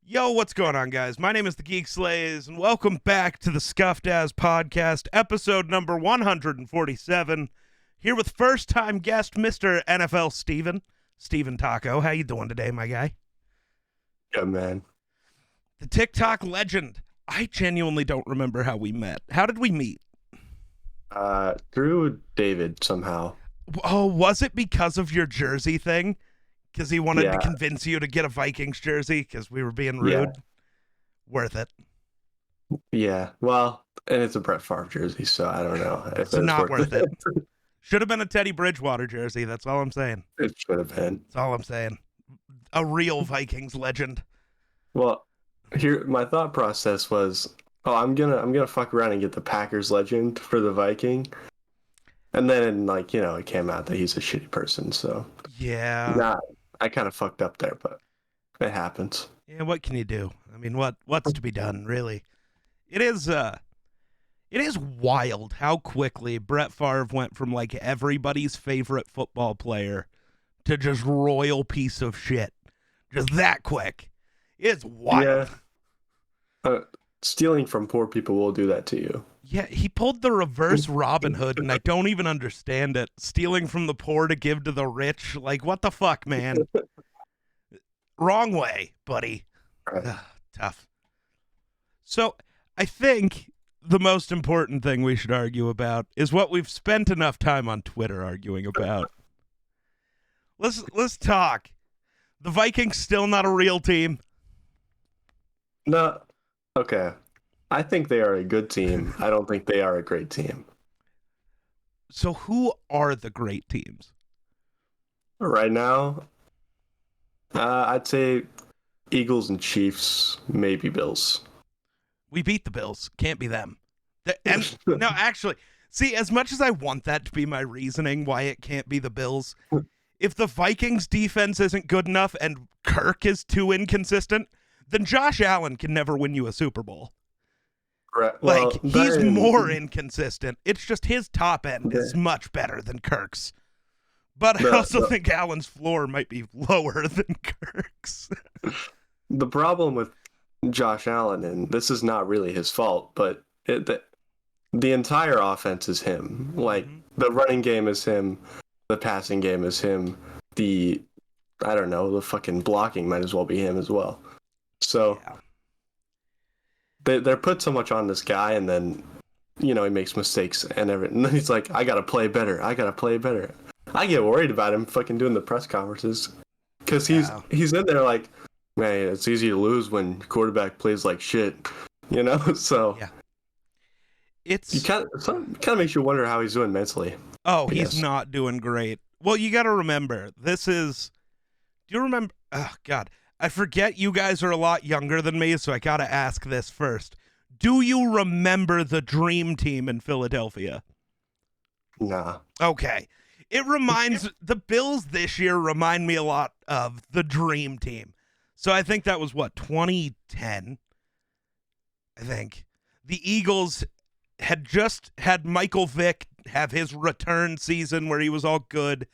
Yo, what's going on, guys? My name is the Geek Slays, and welcome back to the Scuffed As Podcast, episode number 147. Here with first-time guest, Mr. NFLSteven, Steven Taco. How you doing today, my guy? Good, man. The TikTok legend. I genuinely don't remember how we met. How did we meet? Through David somehow. Oh, was it because of your jersey thing? Because he wanted to Yeah. convince you to get a Vikings jersey because we were being rude? Yeah. Worth it. Yeah. Well, and it's a Brett Favre jersey, so I don't know if So it's not worth it. Should have been a Teddy Bridgewater jersey. That's all I'm saying. It should have been. That's all I'm saying. A real Vikings legend. Well, here my thought process was, I'm gonna fuck around and get the Packers legend for the Viking. And then it came out that he's a shitty person, so Yeah. I kind of fucked up there, but it happens. Yeah, what can you do? I mean, what's to be done, really? It is wild how quickly Brett Favre went from like everybody's favorite football player to just royal piece of shit. Just that quick. It's wild. Yeah. Stealing from poor people will do that to you. Yeah, he pulled the reverse Robin Hood, and I don't even understand it. Stealing from the poor to give to the rich. Like, what the fuck, man? Wrong way, buddy. Right. Ugh, tough. So, I think the most important thing we should argue about is what we've spent enough time on Twitter arguing about. Let's talk. The Vikings still not a real team? No. Okay. I think they are a good team. I don't think they are a great team. So who are the great teams? Right now, I'd say Eagles and Chiefs, maybe Bills. We beat the Bills. Can't be them. And no, actually, see, as much as I want that to be my reasoning why it can't be the Bills, if the Vikings defense isn't good enough and Kirk is too inconsistent, then Josh Allen can never win you a Super Bowl. Right. Well, Like, he's more inconsistent. It's just his top end is much better than Kirk's. But I also think Allen's floor might be lower than Kirk's. The problem with Josh Allen, and this is not really his fault, but the entire offense is him. Like, the running game is him, the passing game is him, the fucking blocking might as well be him as well. So they're put so much on this guy, and then he makes mistakes and everything. And then he's like, I gotta play better. I get worried about him fucking doing the press conferences because he's in there like, man, it's easy to lose when quarterback plays like shit, So Yeah. it kind of makes you wonder how he's doing mentally. Oh, he's not doing great. Well, you got to remember, do you remember? Oh, God. I forget you guys are a lot younger than me, so I got to ask this first. Do you remember the Dream Team in Philadelphia? Nah. Okay. The Bills this year remind me a lot of the Dream Team. So I think that was 2010? I think. The Eagles had just had Michael Vick have his return season where he was all good.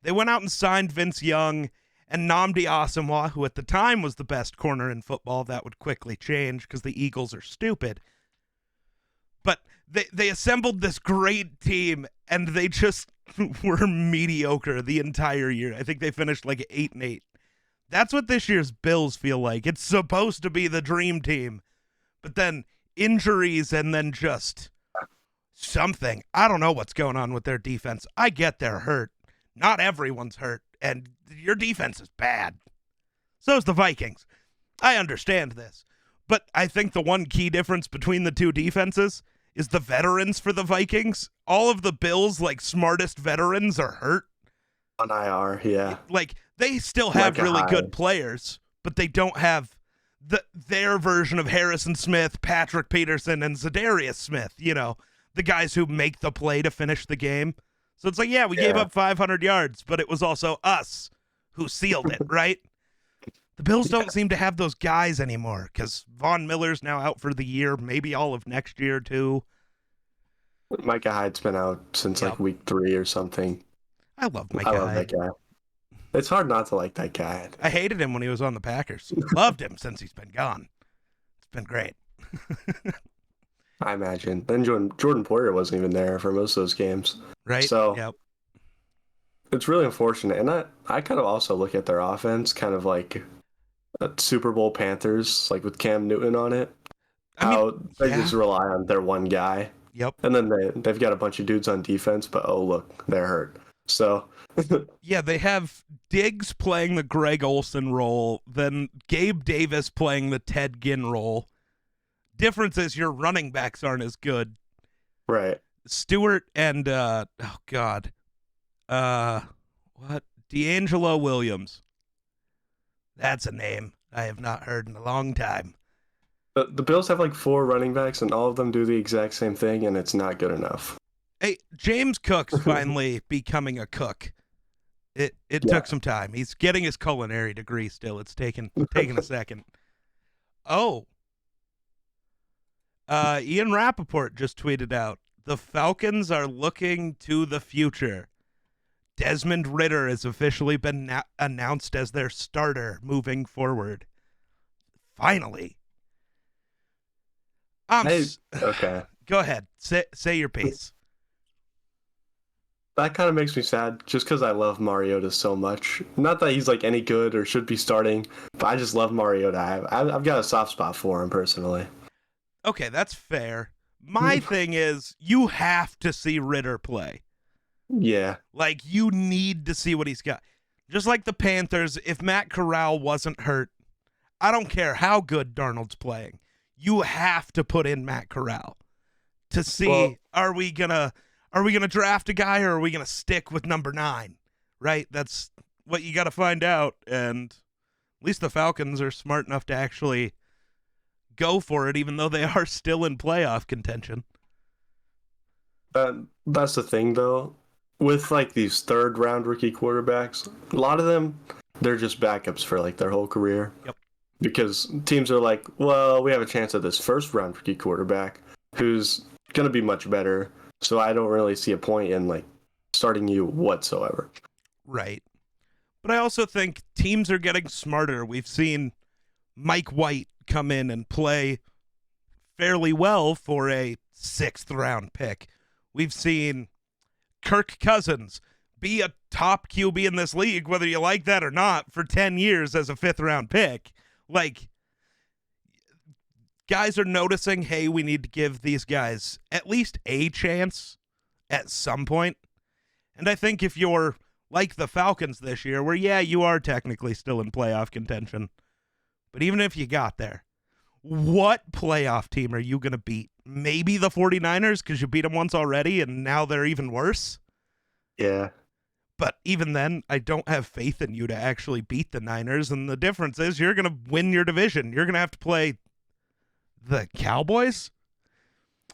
They went out and signed Vince Young and Nnamdi Asomugha, who at the time was the best corner in football. That would quickly change because the Eagles are stupid. But they assembled this great team, and they just were mediocre the entire year. I think they finished like 8-8. That's what this year's Bills feel like. It's supposed to be the dream team, but then injuries and then just something. I don't know what's going on with their defense. I get they're hurt. Not everyone's hurt, and your defense is bad. So is the Vikings. I understand this, but I think the one key difference between the two defenses is the veterans for the Vikings. All of the Bills' smartest veterans are hurt. On IR, yeah. Like, they still have really good players, but they don't have their version of Harrison Smith, Patrick Peterson, and Zadarius Smith, the guys who make the play to finish the game. So it's like, we gave up 500 yards, but it was also us who sealed it, right? The Bills don't seem to have those guys anymore because Von Miller's now out for the year, maybe all of next year, too. Micah Hyde's been out since week 3 or something. I love Micah I love Hyde. that guy. It's hard not to like that guy. I hated him when he was on the Packers. Loved him since he's been gone. It's been great. I imagine. Then Jordan Poyer wasn't even there for most of those games. Right? So Yep. it's really unfortunate. And I kind of also look at their offense kind of like Super Bowl Panthers, like with Cam Newton on it. They just rely on their one guy. Yep. And then they've got a bunch of dudes on defense, but oh, look, they're hurt. So yeah, they have Diggs playing the Greg Olsen role, then Gabe Davis playing the Ted Ginn role. Difference is your running backs aren't as good. Right. Stewart and D'Angelo Williams. That's a name I have not heard in a long time. The Bills have like 4 running backs, and all of them do the exact same thing, and it's not good enough. Hey, James Cook's finally becoming a cook. It took some time. He's getting his culinary degree still. It's taken a second. Oh. Ian Rappaport just tweeted out, the Falcons are looking to the future. Desmond Ridder has officially been announced as their starter moving forward. Finally. Okay. Go ahead. Say your piece. That kind of makes me sad just because I love Mariota so much. Not that he's like any good or should be starting, but I just love Mariota. I've got a soft spot for him personally. Okay, that's fair. My thing is, you have to see Ridder play. Yeah. Like, you need to see what he's got. Just like the Panthers, if Matt Corral wasn't hurt, I don't care how good Darnold's playing. You have to put in Matt Corral to see, are we gonna draft a guy or are we gonna stick with number 9? Right? That's what you got to find out. And at least the Falcons are smart enough to actually go for it, even though they are still in playoff contention. That's the thing, though. With like these 3rd-round rookie quarterbacks, a lot of them, they're just backups for like their whole career. Yep. Because teams are like, well, we have a chance at this 1st-round rookie quarterback who's going to be much better, so I don't really see a point in like starting you whatsoever. Right. But I also think teams are getting smarter. We've seen Mike White come in and play fairly well for a 6th-round pick. We've seen Kirk Cousins be a top QB in this league, whether you like that or not, for 10 years as a 5th-round pick. Like, guys are noticing, hey, we need to give these guys at least a chance at some point. And I think if you're like the Falcons this year, where, yeah, you are technically still in playoff contention, but even if you got there, what playoff team are you going to beat? Maybe the 49ers because you beat them once already and now they're even worse? Yeah. But even then, I don't have faith in you to actually beat the Niners. And the difference is you're going to win your division. You're going to have to play the Cowboys.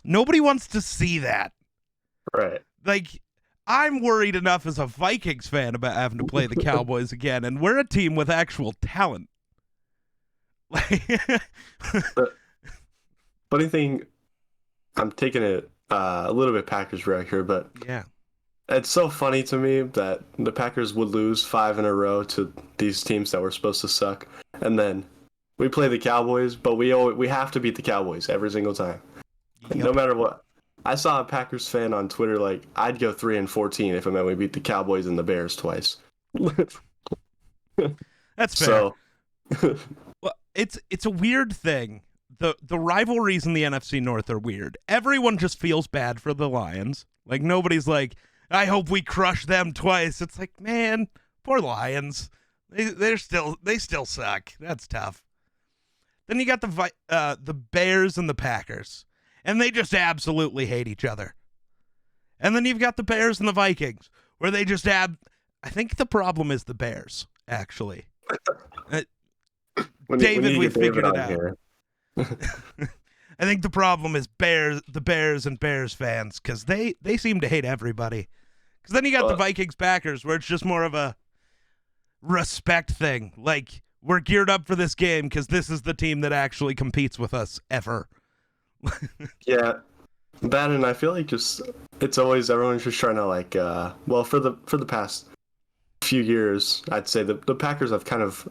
Nobody wants to see that. Right. Like, I'm worried enough as a Vikings fan about having to play the Cowboys again. And we're a team with actual talent. The funny thing, I'm taking it a little bit Packers route here, but yeah, it's so funny to me that the Packers would lose 5 in a row to these teams that were supposed to suck, and then we play the Cowboys, but we have to beat the Cowboys every single time, no matter what. I saw a Packers fan on Twitter like, I'd go 3-14 if it meant we beat the Cowboys and the Bears twice. That's fair. So, well, it's a weird thing. The rivalries in the NFC North are weird. Everyone just feels bad for the Lions. Like, nobody's like, I hope we crush them twice. It's like, man, poor Lions. They still suck. That's tough. Then you got the Bears and the Packers, and they just absolutely hate each other. And then you've got the Bears and the Vikings, where they just I think the problem is the Bears, actually. David, we figured it out. I think the problem is the Bears and Bears fans, because they seem to hate everybody. Because then you got the Vikings Packers, where it's just more of a respect thing. Like, we're geared up for this game because this is the team that actually competes with us ever. Yeah, that, and I feel like it's always everyone's just trying to like for the past few years, I'd say the Packers have kind of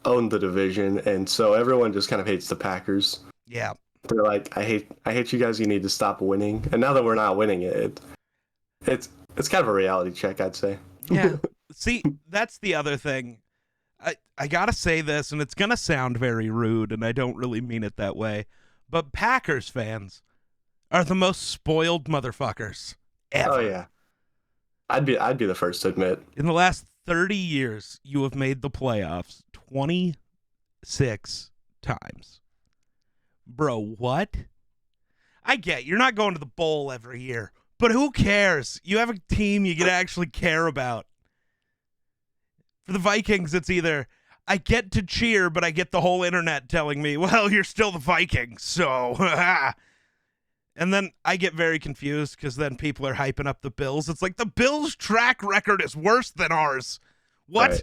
owned the division, and so everyone just kind of hates the Packers. Yeah. They're like, I hate you guys. You need to stop winning. And now that we're not winning it's kind of a reality check, I'd say. Yeah. See, that's the other thing. I gotta say this, and it's gonna sound very rude, and I don't really mean it that way, but Packers fans are the most spoiled motherfuckers ever. Oh yeah, I'd be the first to admit. In the last 30 years, you have made the playoffs 26 times. Bro, what? I get you're not going to the bowl every year, but who cares? You have a team you can actually care about. For the Vikings, it's either I get to cheer, but I get the whole internet telling me, well, you're still the Vikings, so. And then I get very confused because then people are hyping up the Bills. It's like the Bills' track record is worse than ours. What?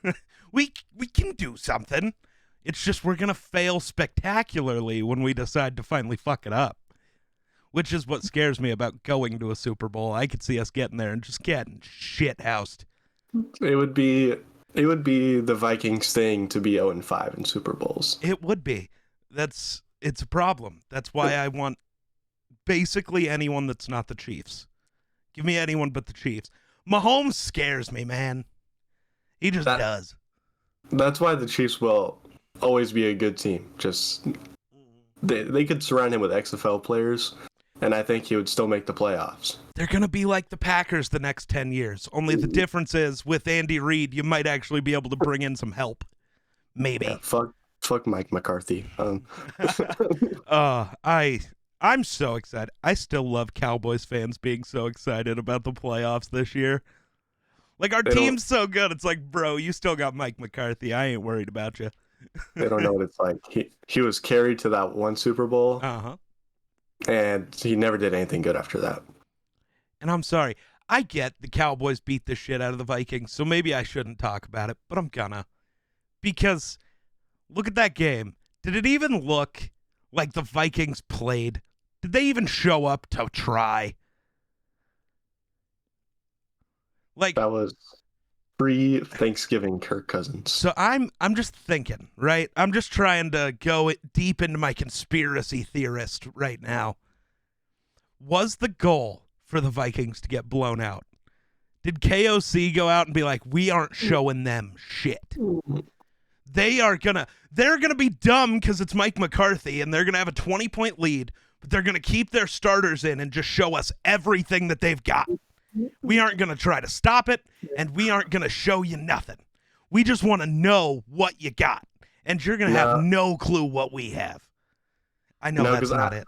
Right. we can do something. It's just we're going to fail spectacularly when we decide to finally fuck it up, which is what scares me about going to a Super Bowl. I could see us getting there and just getting shit-housed. It would be the Vikings thing to be 0-5 in Super Bowls. It would be. It's a problem. That's why I want basically anyone that's not the Chiefs. Give me anyone but the Chiefs. Mahomes scares me, man. He just does. That's why the Chiefs will always be a good team. Just they could surround him with XFL players, and I think he would still make the playoffs. They're going to be like the Packers the next 10 years. Only the difference is, with Andy Reid, you might actually be able to bring in some help. Maybe. Yeah, fuck Mike McCarthy. I'm so excited. I still love Cowboys fans being so excited about the playoffs this year. Like, our team's so good. It's like, bro, you still got Mike McCarthy. I ain't worried about you. They don't know what it's like. He was carried to that one Super Bowl. Uh-huh. And he never did anything good after that. And I'm sorry. I get the Cowboys beat the shit out of the Vikings, so maybe I shouldn't talk about it, but I'm gonna. Because look at that game. Did it even look like the Vikings played? Did they even show up to try? Like, that was pre-Thanksgiving Kirk Cousins. So I'm just thinking, right? I'm just trying to go deep into my conspiracy theorist right now. Was the goal for the Vikings to get blown out? Did KOC go out and be like, we aren't showing them shit? They're gonna be dumb because it's Mike McCarthy and they're gonna have a 20-point lead, but they're gonna keep their starters in and just show us everything that they've got. We aren't gonna try to stop it, and we aren't gonna show you nothing. We just want to know what you got, and you're gonna have no clue what we have. I know that's not it.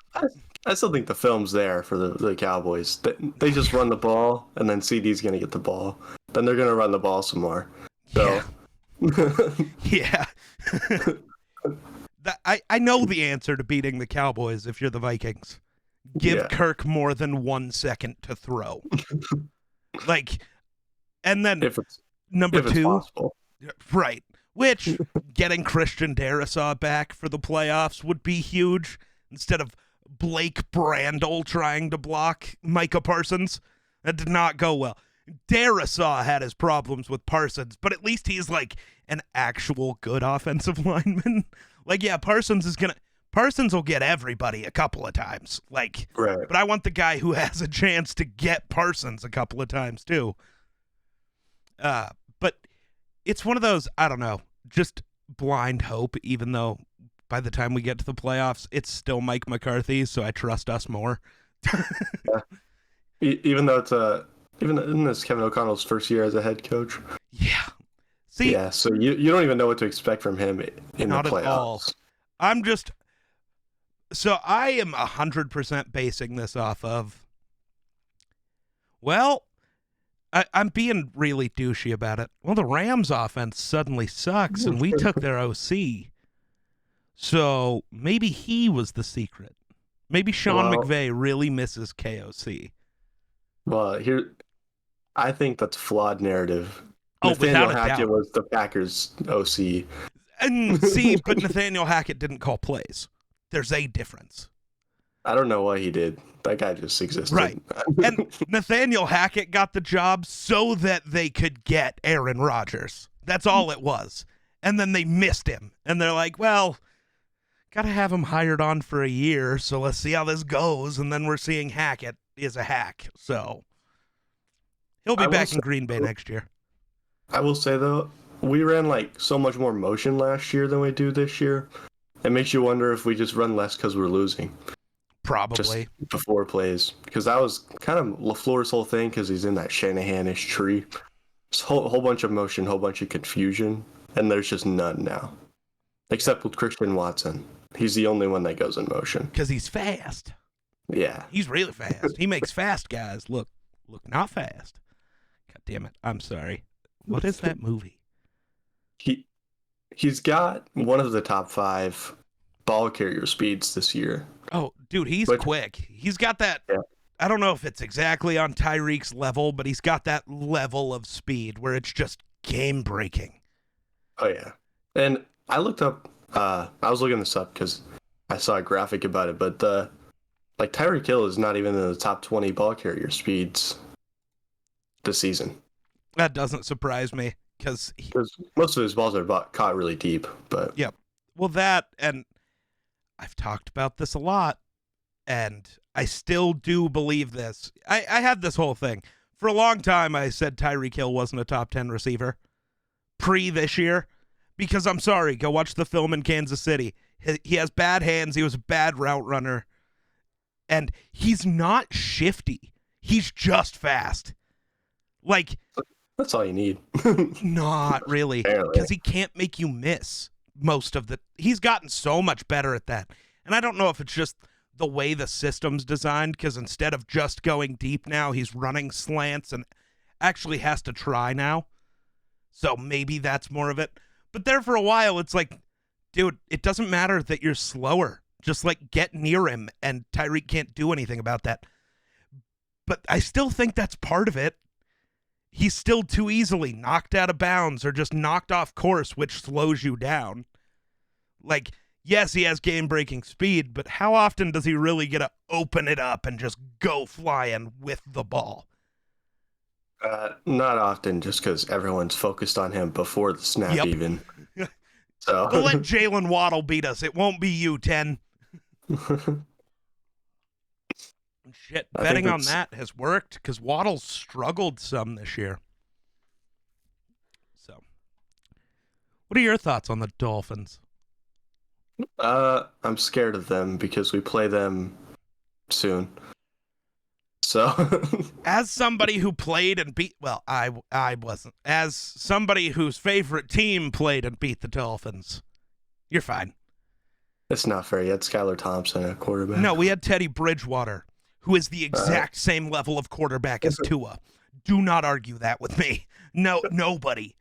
I still think the film's there for the Cowboys. They just run the ball, and then CD's going to get the ball. Then they're going to run the ball some more. So. Yeah. I know the answer to beating the Cowboys if you're the Vikings. Give Kirk more than 1 second to throw. And then number two. Possible. Right. Which, getting Christian Darrisaw back for the playoffs would be huge instead of Blake Brandel trying to block Micah Parsons. That did not go well. Darrisaw had his problems with Parsons, but at least he's like an actual good offensive lineman. Parsons will get everybody a couple of times. Right. But I want the guy who has a chance to get Parsons a couple of times too. But it's one of those, I don't know, just blind hope, even though by the time we get to the playoffs, it's still Mike McCarthy, so I trust us more. Even though isn't this Kevin O'Connell's first year as a head coach? Yeah. See? Yeah, so you don't even know what to expect from him in the playoffs. Not at all. So I am 100% basing this off of, well, I'm being really douchey about it. Well, the Rams offense suddenly sucks, and we took their OC. So maybe he was the secret. Maybe Sean McVay really misses KOC. Well, I think that's a flawed narrative. Oh, Nathaniel Hackett was the Packers OC. And see, but Nathaniel Hackett didn't call plays. There's a difference. I don't know what he did. That guy just existed. Right. And Nathaniel Hackett got the job so that they could get Aaron Rodgers. That's all it was. And then they missed him. And they're like, well, got to have him hired on for a year, so let's see how this goes. And then we're seeing Hackett is a hack. So he'll be back in Green Bay next year. I will say, though, we ran like so much more motion last year than we do this year. It makes you wonder if we just run less because we're losing. Probably. Just before plays. Because that was kind of LaFleur's whole thing, because he's in that Shanahan-ish tree. Just whole bunch of motion, whole bunch of confusion, and there's just none now. Except with Christian Watson. He's the only one that goes in motion. Because he's fast. Yeah. He's really fast. He makes fast guys look not fast. God damn it. I'm sorry. What is that movie? He's got one of the top 5 ball carrier speeds this year. Oh, dude, he's quick. He's got that. Yeah. I don't know if it's exactly on Tyreek's level, but he's got that level of speed where it's just game breaking. Oh, yeah. And I looked up, I was looking this up because I saw a graphic about it, but Tyreek Hill is not even in the top 20 ball carrier speeds this season. That doesn't surprise me because most of his balls are caught really deep. But yep. Well, that, and I've talked about this a lot, and I still do believe this. I had this whole thing. For a long time, I said Tyreek Hill wasn't a top 10 receiver pre this year because I'm sorry, go watch the film in Kansas City. He has bad hands. He was a bad route runner, and he's not shifty. He's just fast. Like, that's all you need. Not really, because he can't make you miss most of the. He's gotten so much better at that, and I don't know if it's just the way the system's designed, because instead of just going deep now, he's running slants and actually has to try now. So maybe that's more of it. But there for a while, it's like, dude, it doesn't matter that you're slower. Just like get near him, and Tyreek can't do anything about that. But I still think that's part of it. He's still too easily knocked out of bounds or just knocked off course, which slows you down. Like, yes, he has game-breaking speed, but how often does he really get to open it up and just go flying with the ball? Not often, just because everyone's focused on him before the snap even. So we'll let Jalen Waddle beat us. It won't be you, 10. Shit, betting on that has worked because Waddle struggled some this year. So, what are your thoughts on the Dolphins? I'm scared of them because we play them soon. So, as somebody who played and beat, well, I wasn't. As somebody whose favorite team played and beat the Dolphins, you're fine. It's not fair. You had Skylar Thompson at quarterback. No, we had Teddy Bridgewater, who is the exact same level of quarterback as Tua. Do not argue that with me. No, nobody.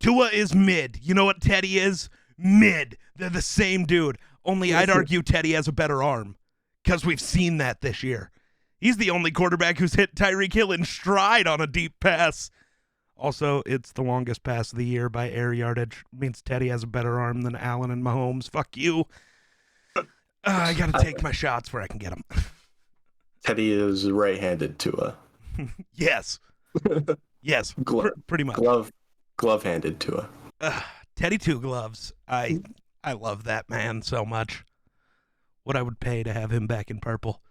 Tua is mid. You know what Teddy is? Mid. They're the same dude. Only I'd argue Teddy has a better arm because we've seen that this year. He's the only quarterback who's hit Tyreek Hill in stride on a deep pass. Also, it's the longest pass of the year by air yardage. It means Teddy has a better arm than Allen and Mahomes. Fuck you. I got to take my shots where I can get them. Teddy is right-handed Tua. Yes. Yes, pretty much. Glove-handed Tua. Teddy Two Gloves. I love that man so much. What I would pay to have him back in purple.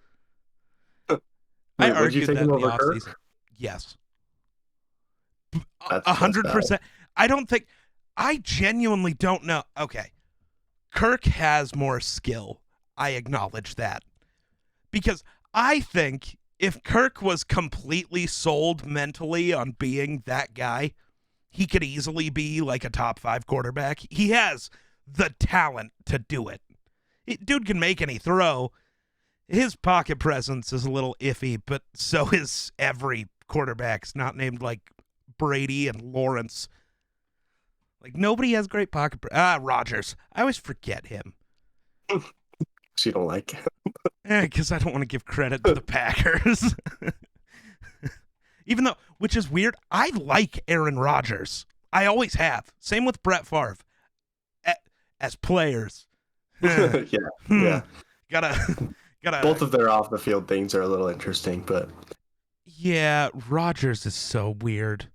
I argued that in the offseason. Yes. 100%. I genuinely don't know. Okay. Kirk has more skill. I acknowledge that. Because I think if Kirk was completely sold mentally on being that guy, he could easily be like a top 5 quarterback. He has the talent to do it. Dude can make any throw. His pocket presence is a little iffy, but so is every quarterback's not named like Brady and Lawrence. Like, nobody has great pocket Rodgers. I always forget him. So you don't like him? Because I don't want to give credit to the Packers. Even though, which is weird, I like Aaron Rodgers. I always have. Same with Brett Favre. As players. Yeah. Gotta Both of their off the field things are a little interesting, but yeah, Rodgers is so weird.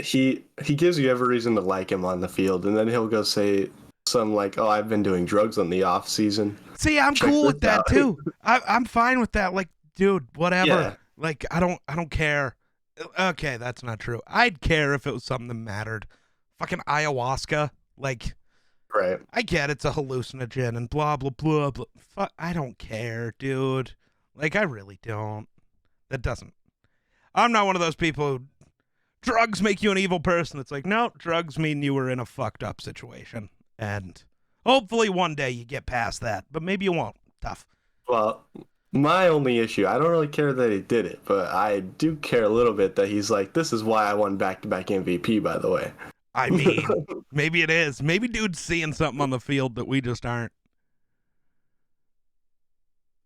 he gives you every reason to like him on the field, and then he'll go say some like, "Oh, I've been doing drugs on the off season." See, I'm Check cool this with that out. too. I'm fine with that. Like, dude, whatever. Yeah, Like, I don't care. Okay, that's not true. I'd care if it was something that mattered. Fucking ayahuasca. Like, right. I get it's a hallucinogen and blah blah blah blah. Fuck, I don't care, dude. Like, I really don't. That doesn't. I'm not one of those people who drugs make you an evil person. It's like, no, drugs mean you were in a fucked up situation. And hopefully one day you get past that, but maybe you won't. Tough. Well, my only issue, I don't really care that he did it, but I do care a little bit that he's like, this is why I won back-to-back MVP, by the way. I mean, maybe it is. Maybe dude's seeing something on the field that we just aren't.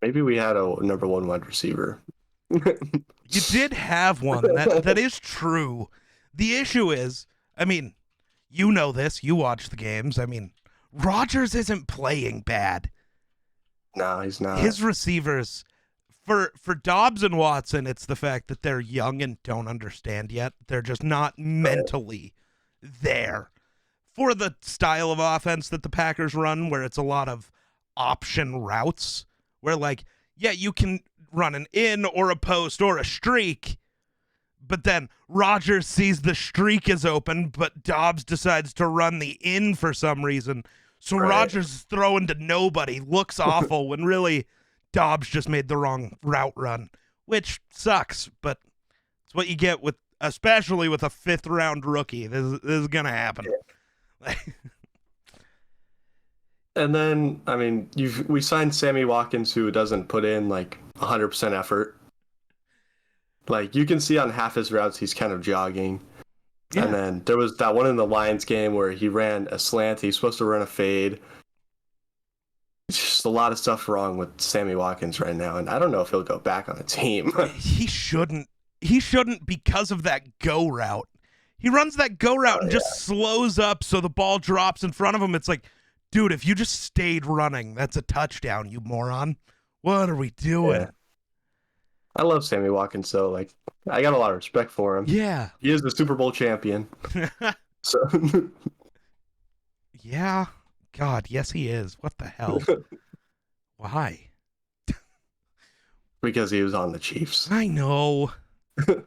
Maybe we had a number one wide receiver. You did have one. That is true. The issue is, I mean, you know this. You watch the games. I mean, Rodgers isn't playing bad. No, he's not. His receivers, for Dobbs and Watson, it's the fact that they're young and don't understand yet. They're just not mentally there for the style of offense that the Packers run, where it's a lot of option routes, where like, yeah, you can run an in or a post or a streak, but then Rodgers sees the streak is open, but Dobbs decides to run the in for some reason. So Right. Rodgers is throwing to nobody, looks awful when really Dobbs just made the wrong route run, which sucks, but it's what you get with, especially with a 5th round rookie. This is going to happen. Yeah. And then, I mean, we signed Sammy Watkins, who doesn't put in like 100% effort. Like, you can see on half his routes, he's kind of jogging. Yeah. And then there was that one in the Lions game where he ran a slant. He's supposed to run a fade. It's just a lot of stuff wrong with Sammy Watkins right now. And I don't know if he'll go back on the team. He shouldn't. He shouldn't because of that go route. He runs that go route and just slows up so the ball drops in front of him. It's like, dude, if you just stayed running, that's a touchdown, you moron. What are we doing? Yeah. I love Sammy Watkins, though. Like, I got a lot of respect for him. Yeah. He is the Super Bowl champion. So yeah. God, yes, he is. What the hell? Why? because he was on the Chiefs. I know.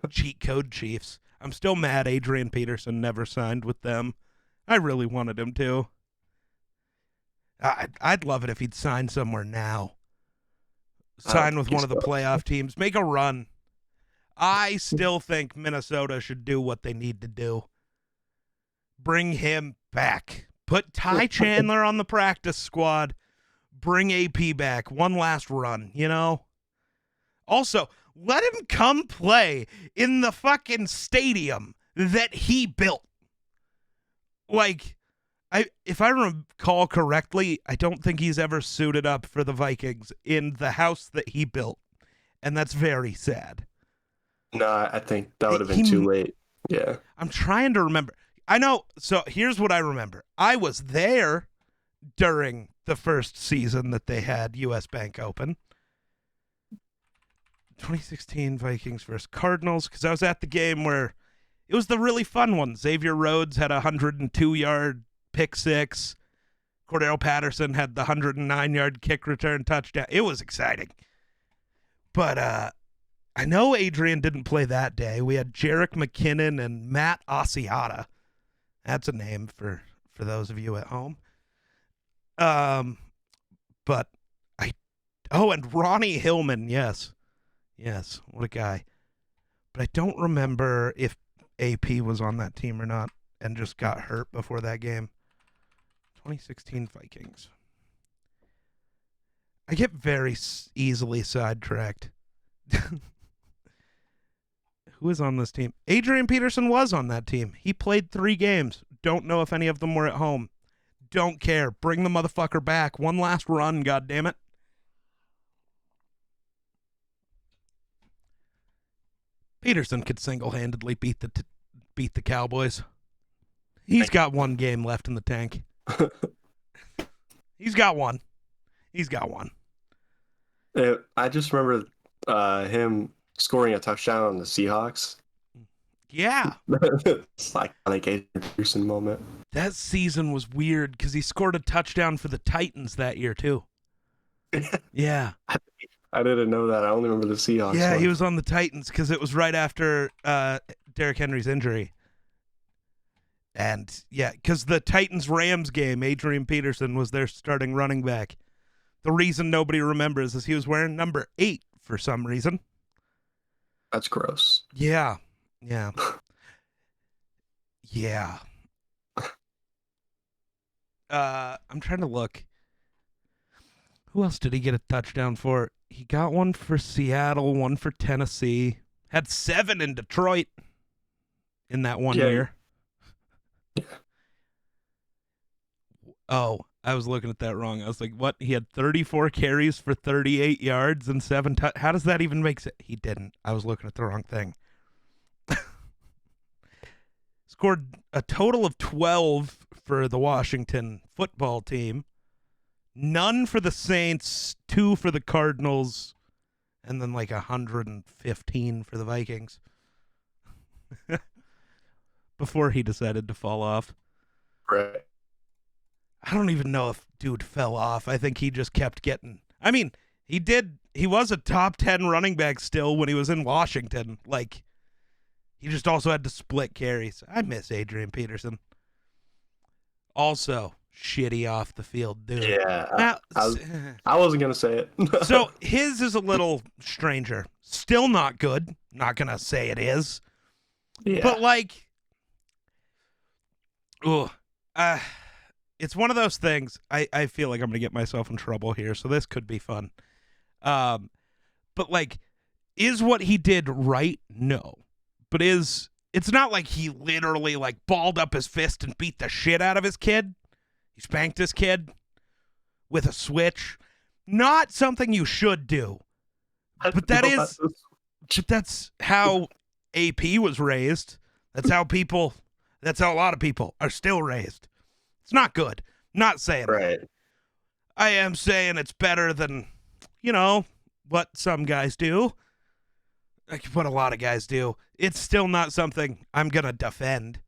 Cheat code Chiefs. I'm still mad Adrian Peterson never signed with them. I really wanted him to. I'd love it if he'd sign somewhere now. Sign with one of the playoff teams. Make a run. I still think Minnesota should do what they need to do. Bring him back. Put Ty Chandler on the practice squad. Bring AP back. One last run, you know? Also, let him come play in the fucking stadium that he built. Like, if I recall correctly, I don't think he's ever suited up for the Vikings in the house that he built. And that's very sad. No, I think that would have been too late. Yeah. I'm trying to remember. I know. So here's what I remember. I was there during the first season that they had US Bank Open. 2016 Vikings versus Cardinals, because I was at the game where it was the really fun one. Xavier Rhodes had a 102-yard pick six. Cordero Patterson had the 109-yard kick return touchdown. It was exciting. But I know Adrian didn't play that day. We had Jerick McKinnon and Matt Asiata. That's a name for those of you at home. But and Ronnie Hillman, yes. Yes, what a guy. But I don't remember if AP was on that team or not and just got hurt before that game. 2016 Vikings. I get very easily sidetracked. Who is on this team? Adrian Peterson was on that team. He played 3 games. Don't know if any of them were at home. Don't care. Bring the motherfucker back. One last run, goddammit. Peterson could single-handedly beat the Cowboys. He's got one game left in the tank. He's got one. I just remember him scoring a touchdown on the Seahawks. Yeah. It's like an Adrian Peterson moment. That season was weird because he scored a touchdown for the Titans that year, too. Yeah. I didn't know that. I only remember the Seahawks. Yeah, one. he was on the Titans because it was right after Derrick Henry's injury. And, yeah, because the Titans-Rams game, Adrian Peterson was their starting running back. The reason nobody remembers is he was wearing number 8 for some reason. That's gross. Yeah. Yeah. Yeah. I'm trying to look. Who else did he get a touchdown for? He got one for Seattle, one for Tennessee. Had 7 in Detroit in that one year. Yeah. Oh, I was looking at that wrong. I was like, what? He had 34 carries for 38 yards and 7 How does that even make sense? He didn't. I was looking at the wrong thing. Scored a total of 12 for the Washington football team. None for the Saints, 2 for the Cardinals, and then like 115 for the Vikings. Before he decided to fall off. Right. I don't even know if dude fell off. I think he just kept getting. I mean, he was a top 10 running back still when he was in Washington. Like, he just also had to split carries. I miss Adrian Peterson. Also, shitty off the field, dude. Yeah. Now, I wasn't going to say it. so his is a little stranger. Still not good. Not going to say it is. Yeah. But, like, it's one of those things. I feel like I'm going to get myself in trouble here, so this could be fun. But, like, is what he did right? No. But it's not like he literally, like, balled up his fist and beat the shit out of his kid. He spanked his kid with a switch. Not something you should do. But that's how AP was raised. That's how a lot of people are still raised. It's not good. Not saying right. that. I am saying it's better than, what some guys do. Like what a lot of guys do. It's still not something I'm going to defend.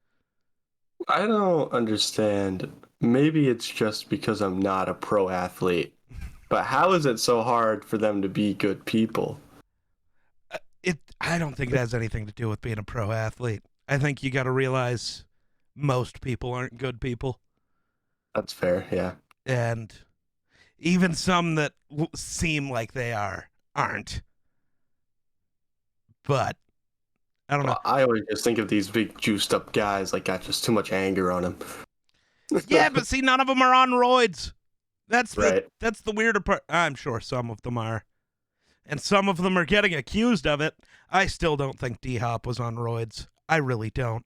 I don't understand. Maybe it's just because I'm not a pro athlete. But how is it so hard for them to be good people? I don't think it has anything to do with being a pro athlete. I think you got to realize most people aren't good people. That's fair, yeah. And even some that seem like they aren't. But I don't know. I always just think of these big juiced up guys like got just too much anger on them. Yeah, but see, none of them are on roids. That's the weirder part. I'm sure some of them are. And some of them are getting accused of it. I still don't think D-Hop was on roids. I really don't.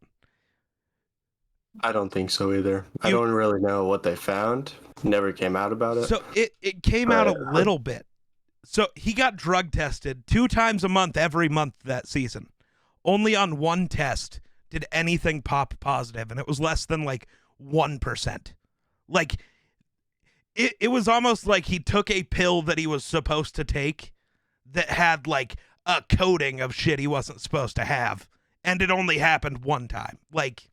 I don't think so either. I don't really know what they found. Never came out about it. So it came out a little bit. So he got drug tested 2 times a month, every month that season. Only on one test did anything pop positive, and it was less than like 1%. Like, it was almost like he took a pill that he was supposed to take that had like a coating of shit he wasn't supposed to have, and it only happened one time. Like,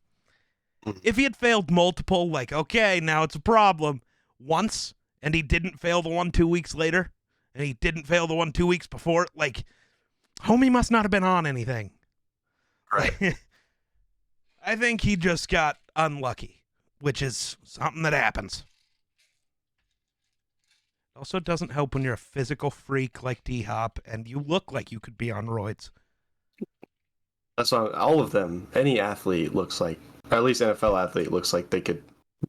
if he had failed multiple, like, okay, now it's a problem once, and he didn't fail the one 2 weeks later, and he didn't fail the one 2 weeks before, like, homie must not have been on anything. Right. I think he just got unlucky, which is something that happens. Also doesn't help when you're a physical freak like D-Hop and you look like you could be on roids. That's not all of them. Any athlete looks like, or at least NFL athlete looks like they could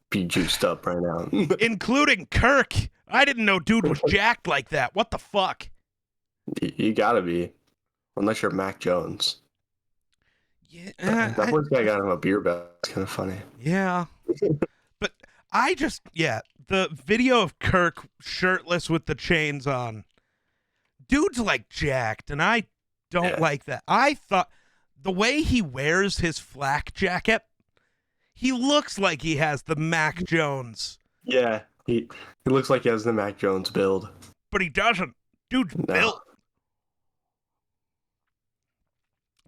be juiced up right now. Including Kirk. I didn't know dude was jacked like that. What the fuck? You gotta be. Unless you're Mac Jones. Yeah, that one guy got him a beer belt. It's kind of funny. Yeah. But the video of Kirk shirtless with the chains on. Dude's like jacked, and I don't like that. I thought the way he wears his flak jacket, he looks like he has the Mac Jones. Yeah, he looks like he has the Mac Jones build. But he doesn't. Dude's No. built.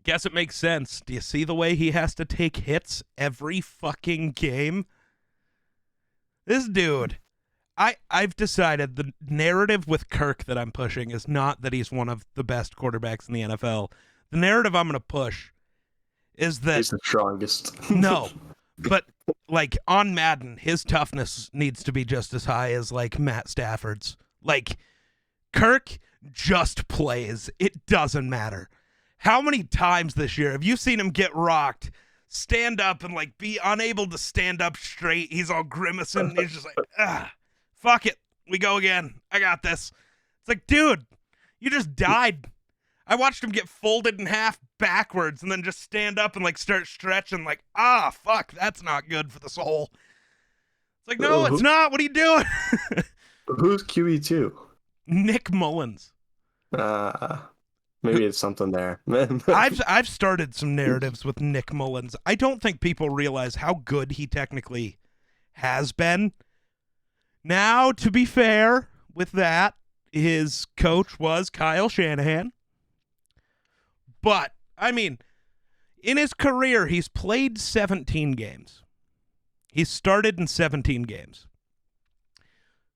Guess it makes sense. Do you see the way he has to take hits every fucking game? This dude, I've decided the narrative with Kirk that I'm pushing is not that he's one of the best quarterbacks in the NFL. The narrative I'm going to push is that He's the strongest. no, but like on Madden, his toughness needs to be just as high as like Matt Stafford's. Like Kirk just plays. It doesn't matter. How many times this year have you seen him get rocked, stand up and like be unable to stand up straight? He's all grimacing. And he's just like, fuck it. We go again. I got this. It's like, dude, you just died. I watched him get folded in half backwards and then just stand up and like start stretching like, fuck, that's not good for the soul. It's like, no, it's not. What are you doing? Who's QE2? Nick Mullins. Maybe it's something there. I've started some narratives with Nick Mullins. I don't think people realize how good he technically has been. Now, to be fair with that, his coach was Kyle Shanahan. But, I mean, in his career, he's played 17 games. He's started in 17 games.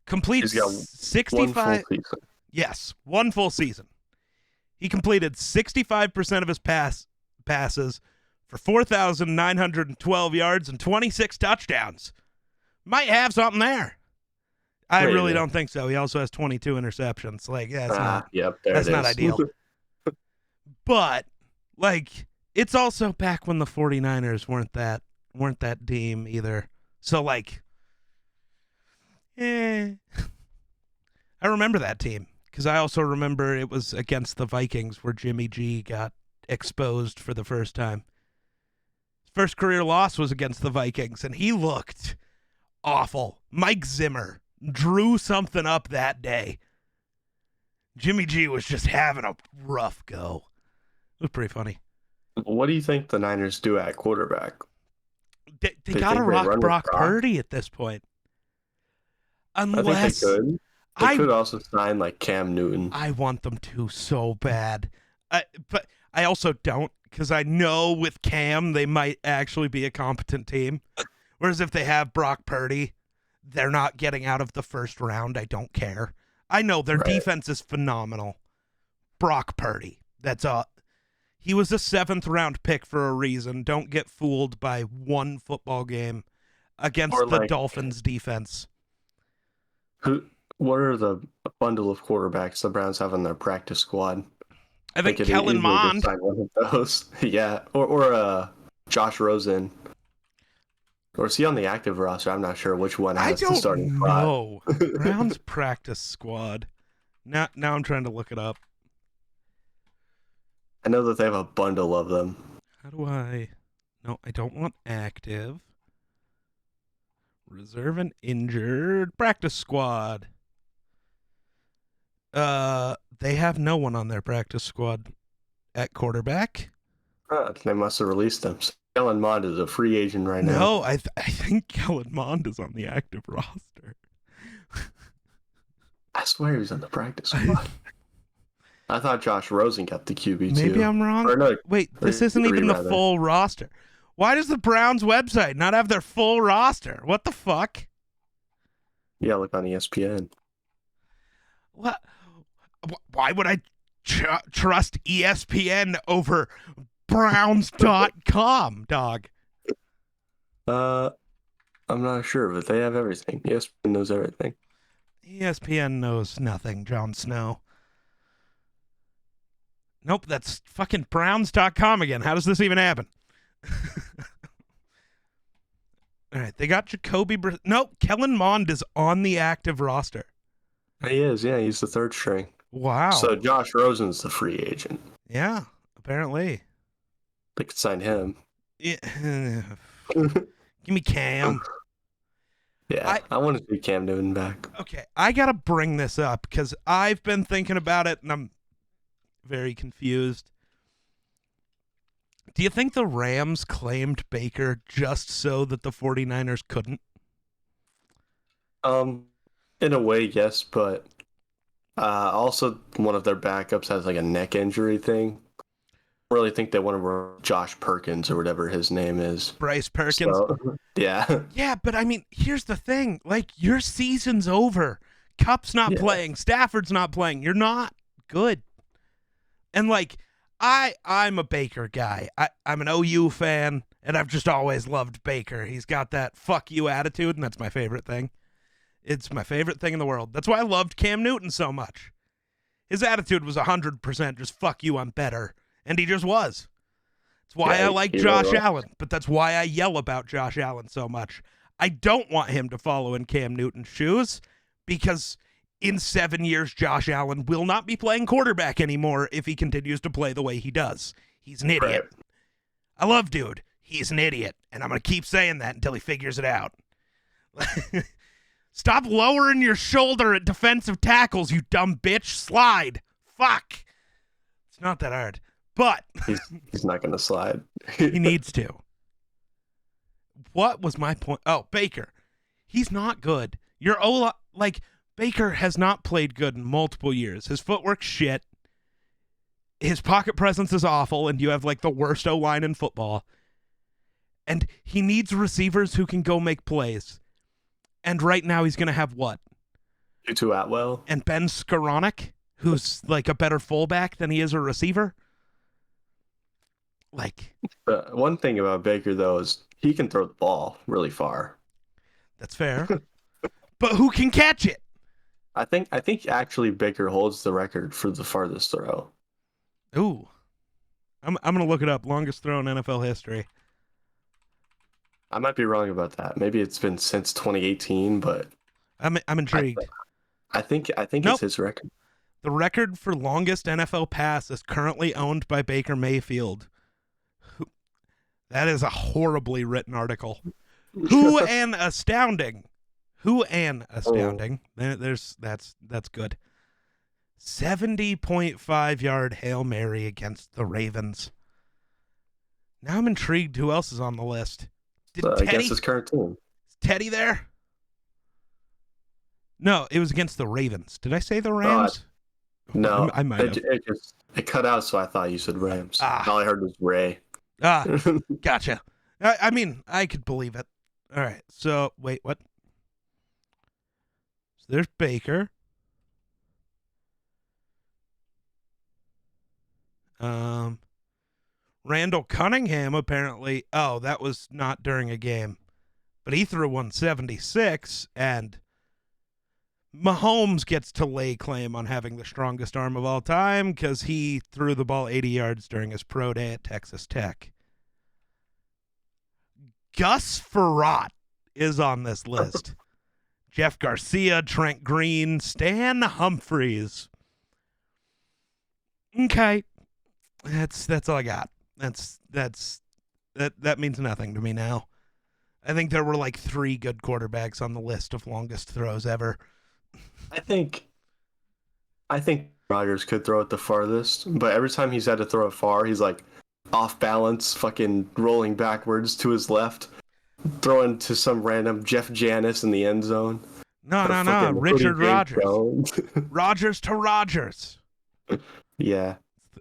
Completes 65. 1 full season. Yes, 1 full season. He completed 65% of his passes for 4,912 yards and 26 touchdowns. Might have something there. I really don't think so. He also has 22 interceptions. Like, that's not ideal. But, like, it's also back when the 49ers weren't that team either. So, like, I remember that team. Because I also remember it was against the Vikings where Jimmy G got exposed for the first time. His first career loss was against the Vikings, and he looked awful. Mike Zimmer drew something up that day. Jimmy G was just having a rough go. It was pretty funny. What do you think the Niners do at quarterback? They got to rock Brock Purdy at this point. Unless... I think they could. They could also sign like Cam Newton. I want them to so bad. But I also don't, because I know with Cam, they might actually be a competent team. Whereas if they have Brock Purdy, they're not getting out of the first round. I don't care. I know their defense is phenomenal. Brock Purdy. He was a 7th round pick for a reason. Don't get fooled by one football game against the Dolphins defense. What are the bundle of quarterbacks the Browns have in their practice squad? I think Kellen Mond. One of those. Yeah, or Josh Rosen. Or is he on the active roster? I'm not sure which one has the starting spot. I don't know. Browns practice squad. Now I'm trying to look it up. I know that they have a bundle of them. How do I... No, I don't want active. Reserve and injured practice squad. They have no one on their practice squad at quarterback. They must have released them. So Kellen Mond is a free agent right now. No, I think Kellen Mond is on the active roster. I swear he was on the practice squad. I thought Josh Rosen got the QB too. Maybe I'm wrong. Wait, this isn't even the full roster. Why does the Browns website not have their full roster? What the fuck? Yeah, look on ESPN. What? Why would I trust ESPN over Browns.com, dog? I'm not sure, but they have everything. ESPN knows everything. ESPN knows nothing, Jon Snow. Nope, that's fucking Browns.com again. How does this even happen? All right, they got Jacoby. Nope, Kellen Mond is on the active roster. He is, yeah. He's the 3rd string. Wow. So Josh Rosen's the free agent. Yeah, apparently. They could sign him. Yeah. Give me Cam. Yeah, I want to see Cam Newton back. Okay, I got to bring this up because I've been thinking about it and I'm very confused. Do you think the Rams claimed Baker just so that the 49ers couldn't? In a way, yes, but Also, one of their backups has like a neck injury thing. I really think they want to run Josh Perkins or whatever his name is. Bryce Perkins. So, yeah. Yeah, but I mean, here's the thing. Like, your season's over. Cup's not Yeah. playing. Stafford's not playing. You're not good. And like, I'm a Baker guy. I'm an OU fan, and I've just always loved Baker. He's got that fuck you attitude, and that's my favorite thing. It's my favorite thing in the world. That's why I loved Cam Newton so much. His attitude was 100% just fuck you, I'm better. And he just was. That's why I like Josh Allen, but that's why I yell about Josh Allen so much. I don't want him to follow in Cam Newton's shoes because in 7 years, Josh Allen will not be playing quarterback anymore if he continues to play the way he does. He's an idiot. Right. I love dude. He's an idiot, and I'm going to keep saying that until he figures it out. Stop lowering your shoulder at defensive tackles, you dumb bitch. Slide. Fuck. It's not that hard. But he's not going to slide. he needs to. What was my point? Oh, Baker. He's not good. Your Baker has not played good in multiple years. His footwork's shit. His pocket presence is awful, and you have like the worst O-line in football. And he needs receivers who can go make plays. And right now he's going to have what? Tutu Atwell. And Ben Skoranek, who's like a better fullback than he is a receiver. Like, one thing about Baker though is he can throw the ball really far. That's fair. But who can catch it? I think actually Baker holds the record for the farthest throw. Ooh. I'm going to look it up. Longest throw in NFL history. I might be wrong about that. Maybe it's been since 2018, but I'm intrigued. I think Nope. it's his record. The record for longest NFL pass is currently owned by Baker Mayfield. That is a horribly written article. Who an astounding. That's good. 70.5-yard Hail Mary against the Ravens. Now I'm intrigued who else is on the list. Against his current team. Is Teddy there? No, it was against the Ravens. Did I say the Rams? No, I might have. It cut out, so I thought you said Rams. Ah. All I heard was Ray. Gotcha. I mean, I could believe it. All right. So, wait, what? So there's Baker. Randall Cunningham, apparently. Oh, that was not during a game. But he threw 176, and Mahomes gets to lay claim on having the strongest arm of all time because he threw the ball 80 yards during his pro day at Texas Tech. Gus Frerotte is on this list. Jeff Garcia, Trent Green, Stan Humphries. Okay. That's all I got. That means nothing to me now. I think there were like 3 good quarterbacks on the list of longest throws ever. I think Rodgers could throw it the farthest, but every time he's had to throw it far, he's like off balance, fucking rolling backwards to his left, throwing to some random Jeff Janis in the end zone. No. Richard Rodgers. Rodgers to Rodgers. Yeah.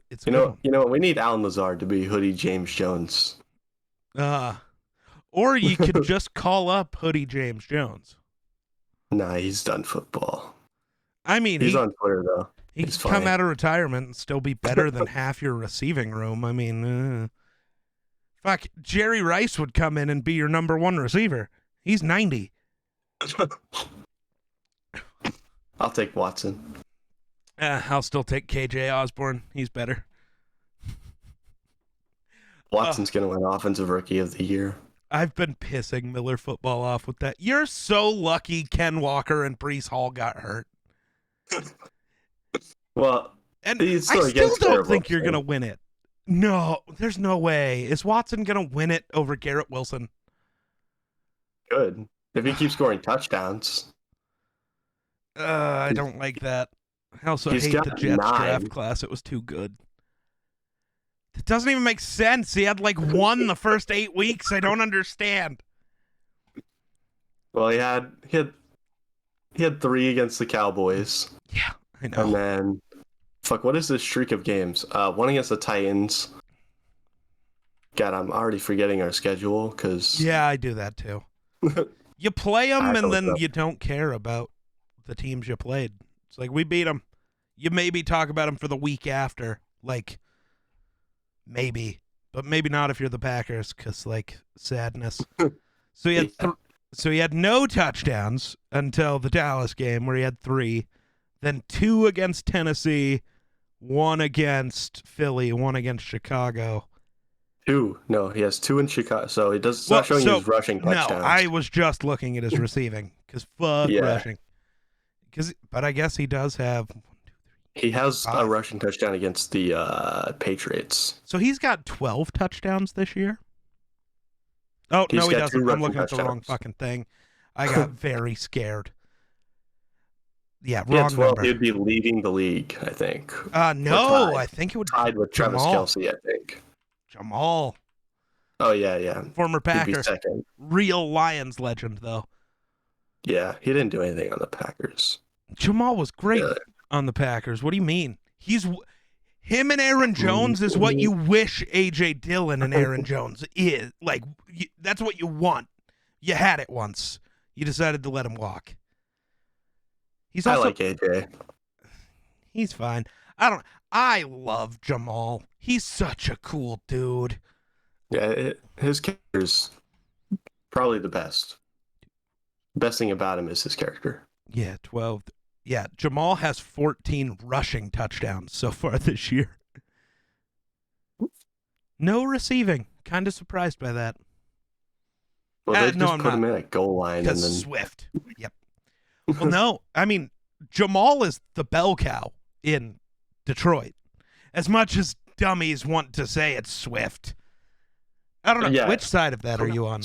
It's you know, we need Alan Lazard to be Hoodie James Jones. Or you could just call up Hoodie James Jones. Nah, he's done football. I mean, he's on Twitter though. He could come out of retirement and still be better than half your receiving room. I mean, fuck, Jerry Rice would come in and be your number 1 receiver. He's 90. I'll take Watson. I'll still take KJ Osborne. He's better. Watson's going to win Offensive Rookie of the Year. I've been pissing Miller football off with that. You're so lucky Ken Walker and Breece Hall got hurt. Well, and I still don't think you're going to win it. No, there's no way. Is Watson going to win it over Garrett Wilson? Good. If he keeps scoring touchdowns. I don't like that. I also hate the Jets draft class. It was too good. It doesn't even make sense. He had like 1 the first 8 weeks. I don't understand. Well, he had 3 against the Cowboys. Yeah, I And know. then, what is this streak of games? One against the Titans. God, I'm already forgetting our schedule because Yeah, I do that too. You play I them have to and look it then up. you don't care about the teams you played. It's like we beat them. You maybe talk about them for the week after, like maybe, but maybe not if you're the Packers, because like sadness. So he had Yeah. so he had no touchdowns until the Dallas game where he had 3, then 2 against Tennessee, 1 against Philly, 1 against Chicago. Two. No, he has two in Chicago. So it's not Well, showing so his rushing no, touchdowns. I was just looking at his receiving because fuck Yeah. rushing. But I guess he does have He has a 5. rushing touchdown against the Patriots. So he's got 12 touchdowns this year. Oh He's no, he got two doesn't. I'm rushing looking at the wrong touchdowns. fucking thing. I got very scared. Yeah, He had wrong 12. number. He'd be leading the league, I think. Or No, tied. I think it would Tied with Travis Jamal. Kelce, I think. Jamal, Oh, yeah. former He'd be Packer, second. real Lions legend though. Yeah, he didn't do anything on the Packers. Jamal was great Yeah. on the Packers. What do you mean? Him and Aaron Jones is what you wish AJ Dillon and Aaron Jones is. Like that's what you want. You had it once. You decided to let him walk. He's I also like AJ. he's fine. I love Jamal. He's such a cool dude. Yeah, his character's probably the best. Best thing about him is his character. Yeah, 12. Yeah, Jamal has 14 rushing touchdowns so far this year. No receiving. Kind of surprised by that. Well, they No, just I'm put not. him in at goal line and Because then Swift. Yep. Well, no. I mean, Jamal is the bell cow in Detroit. As much as dummies want to say it's Swift. I don't know. Yeah. Which side of that are you on?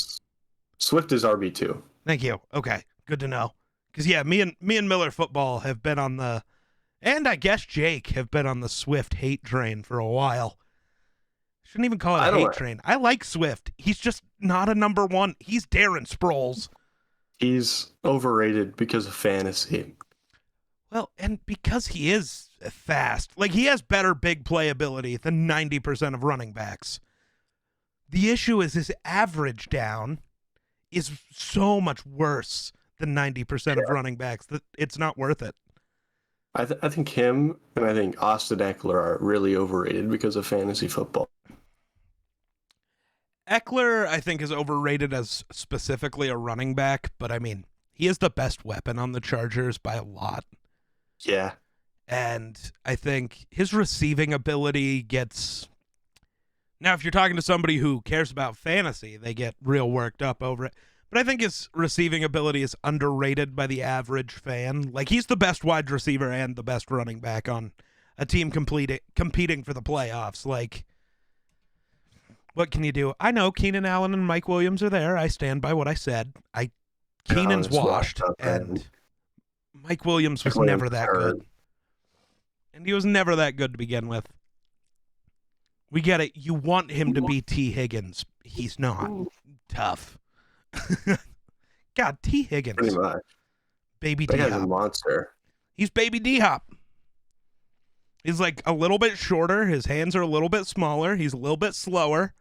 Swift is RB2. Thank you. Okay. Good to know. Because, yeah, me and Miller Football have been on the, and I guess Jake have been on the Swift hate train for a while. Shouldn't even call it a hate train. I like Swift. He's just not a number one. He's Darren Sproles. He's overrated because of fantasy. Well, and because he is fast. Like, he has better big playability than 90% of running backs. The issue is his average down is so much worse than 90% of running backs that it's not worth it. I think him and I think Austin Eckler are really overrated because of fantasy football. Eckler, I think, is overrated as specifically a running back, but I mean, he is the best weapon on the Chargers by a lot. Yeah. And I think his receiving ability gets. Now, if you're talking to somebody who cares about fantasy, they get real worked up over it. But I think his receiving ability is underrated by the average fan. Like, he's the best wide receiver and the best running back on a team competing for the playoffs. Like, what can you do? I know Keenan Allen and Mike Williams are there. I stand by what I said. Keenan's washed, and Mike Williams was never that good. And he was never that good to begin with. We get it. You want him to be T. Higgins. He's not. Tough. God, T. Higgins. Pretty much. Baby That guy's a D-Hop. monster. He's baby D-Hop. He's like a little bit shorter. His hands are a little bit smaller. He's a little bit slower.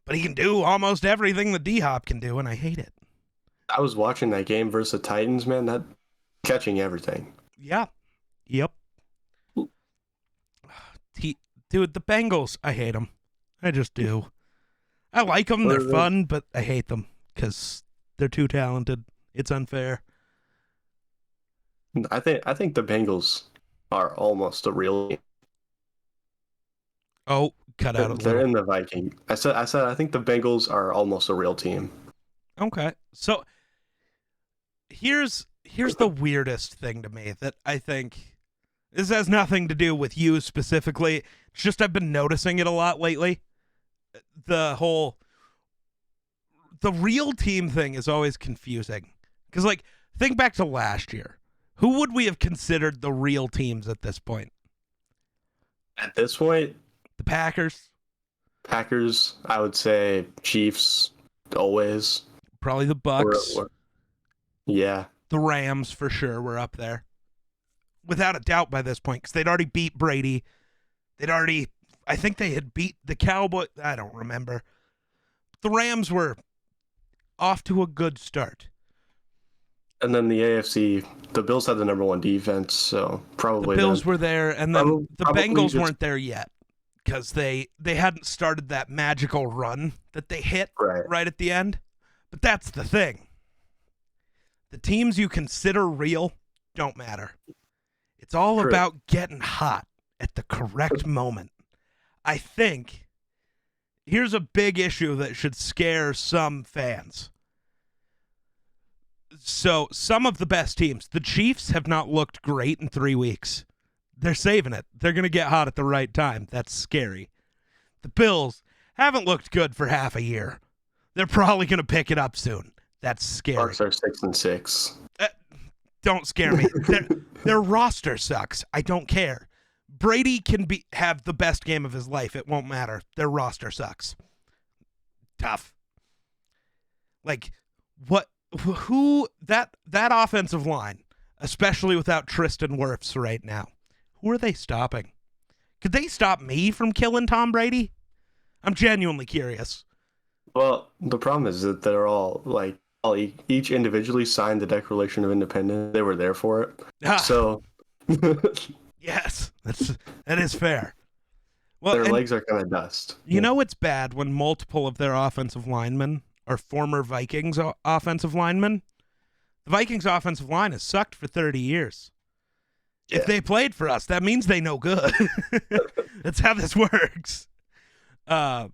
But he can do almost everything the D-Hop can do, and I hate it. I was watching that game versus the Titans, man. That catching everything. Yeah. Yep. Dude, the Bengals, I hate them. I just do. I like them. They're fun, but I hate them because they're too talented. It's unfair. I think the Bengals are almost a real team. Oh, cut out a They're little. in the Viking. I said I think the Bengals are almost a real team. Okay. So here's the weirdest thing to me that I think this has nothing to do with you specifically. It's just I've been noticing it a lot lately. The real team thing is always confusing. Because, like, think back to last year. Who would we have considered the real teams at this point? At this point, The Packers? Packers, I would say Chiefs, always. Probably the Bucks. Yeah. The Rams, for sure, were up there. without a doubt by this point because they'd already beat Brady. I think they had beat the Cowboys. I don't remember. The Rams were off to a good start. And then the AFC, the Bills had the number 1 defense, so probably the Bills them. were there, and then the Bengals just weren't there yet because they hadn't started that magical run that they hit right at the end. But that's the thing. The teams you consider real don't matter. It's all about getting hot at the correct moment. I think here's a big issue that should scare some fans. So some of the best teams, the Chiefs have not looked great in 3 weeks. They're saving it. They're going to get hot at the right time. That's scary. The Bills haven't looked good for half a year. They're probably going to pick it up soon. That's scary. Bucks are 6-6. Don't scare me. Their roster sucks. I don't care. Brady can have the best game of his life. It won't matter. Their roster sucks. Tough. Like, what? Who that offensive line, especially without Tristan Wirfs right now, who are they stopping? Could they stop me from killing Tom Brady? I'm genuinely curious. Well, the problem is that they're all each individually signed the Declaration of Independence. They were there for it. So yes, that is fair. Well, their legs are kind of dust. You know it's bad when multiple of their offensive linemen are former Vikings offensive linemen. The Vikings offensive line has sucked for 30 years. Yeah. If they played for us, that means they know good. That's how this works. But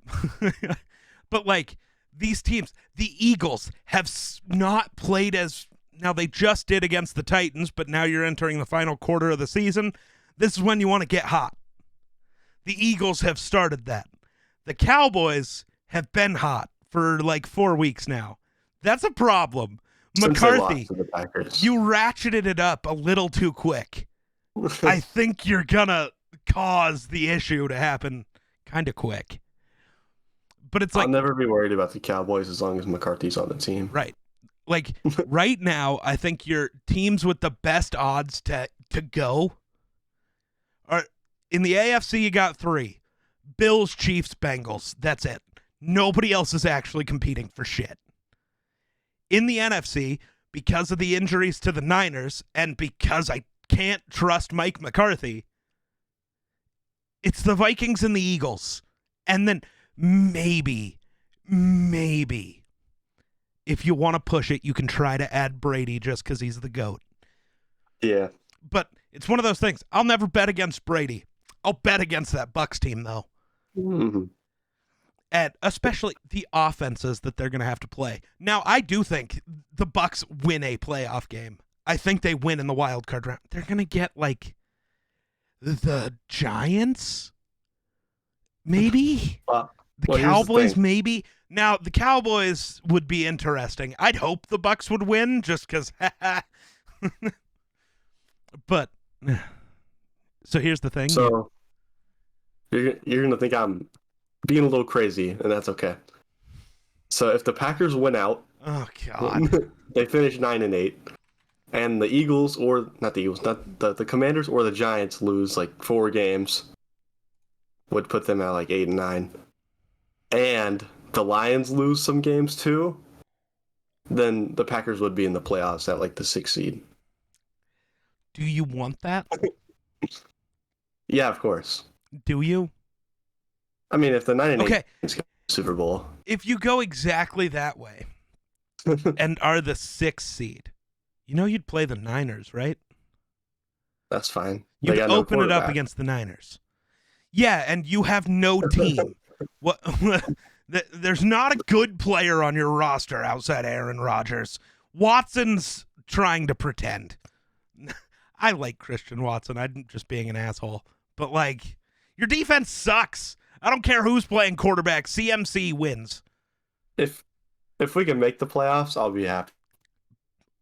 like these teams, the Eagles have not played as now they just did against the Titans, but now you're entering the final quarter of the season. This is when you want to get hot. The Eagles have started that. The Cowboys have been hot for like 4 weeks now. That's a problem. Since McCarthy, you ratcheted it up a little too quick. I think you're gonna cause the issue to happen kind of quick. But it's like I'll never be worried about the Cowboys as long as McCarthy's on the team. Right. Like right now, I think your teams with the best odds to go are in the AFC. You got 3: Bills, Chiefs, Bengals. That's it. Nobody else is actually competing for shit. In the NFC, because of the injuries to the Niners and because I can't trust Mike McCarthy, it's the Vikings and the Eagles. And then maybe, if you want to push it, you can try to add Brady just because he's the GOAT. Yeah. But it's one of those things. I'll never bet against Brady. I'll bet against that Bucs team, though. Mm-hmm. And especially the offenses that they're going to have to play. Now, I do think the Bucs win a playoff game. I think they win in the wild card round. They're going to get, like, the Giants? Maybe? The Cowboys, maybe? Now, the Cowboys would be interesting. I'd hope the Bucs would win just because, But, so here's the thing. So, you're going to think I'm being a little crazy, and that's okay. So if the Packers win out, oh god, they finish 9-8, and the Eagles the Commanders or the Giants lose like 4 games, would put them at like 8-9, and the Lions lose some games too, then the Packers would be in the playoffs at like the 6th seed. Do you want that? Yeah, of course. Do you? I mean, if the 9-8 Super Bowl. If you go exactly that way and are the 6th seed, you'd play the Niners, right? That's fine. You'd open it up against the Niners. Yeah, and you have no team. What? There's not a good player on your roster outside Aaron Rodgers. Watson's trying to pretend. I like Christian Watson. I'm just being an asshole. But, like, your defense sucks. I don't care who's playing quarterback. CMC wins. If we can make the playoffs, I'll be happy.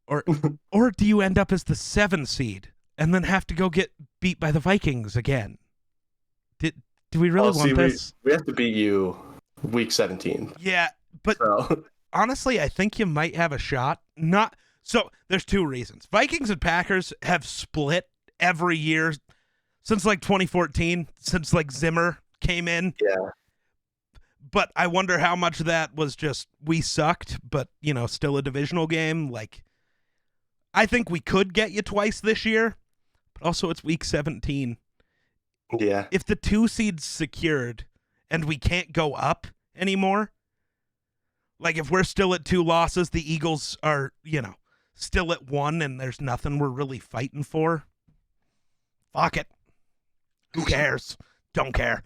Or do you end up as the 7th seed and then have to go get beat by the Vikings again? Do we really want this? We have to beat you week 17. Yeah, but honestly, I think you might have a shot. So there's 2 reasons. Vikings and Packers have split every year since like 2014, since like Zimmer came in. Yeah. But I wonder how much of that was just we sucked, but, still a divisional game. Like, I think we could get you twice this year, but also it's week 17. Yeah. If the 2 seed's secured and we can't go up anymore, like if we're still at 2 losses, the Eagles are, still at 1 and there's nothing we're really fighting for, fuck it. Who cares? Don't care.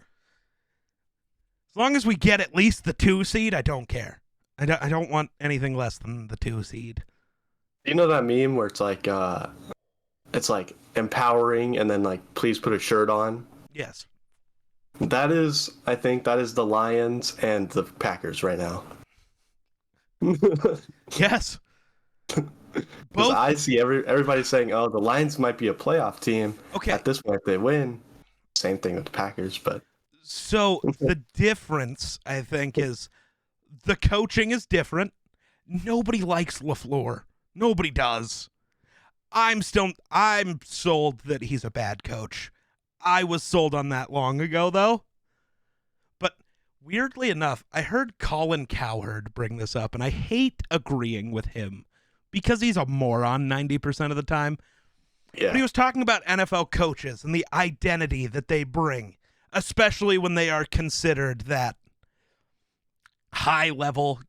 As long as we get at least the 2 seed, I don't care. I don't want anything less than the 2 seed. You know that meme where it's like empowering and then like please put a shirt on? Yes. I think that is the Lions and the Packers right now. Yes. Because I see everybody saying, "Oh, the Lions might be a playoff team." Okay. At this point, if they win. Same thing with the Packers, but so the difference, I think, is the coaching is different. Nobody likes LaFleur. Nobody does. I'm sold that he's a bad coach. I was sold on that long ago, though. But weirdly enough, I heard Colin Cowherd bring this up, and I hate agreeing with him because he's a moron 90% of the time. yeah. But he was talking about NFL coaches and the identity that they bring, especially when they are considered that high level,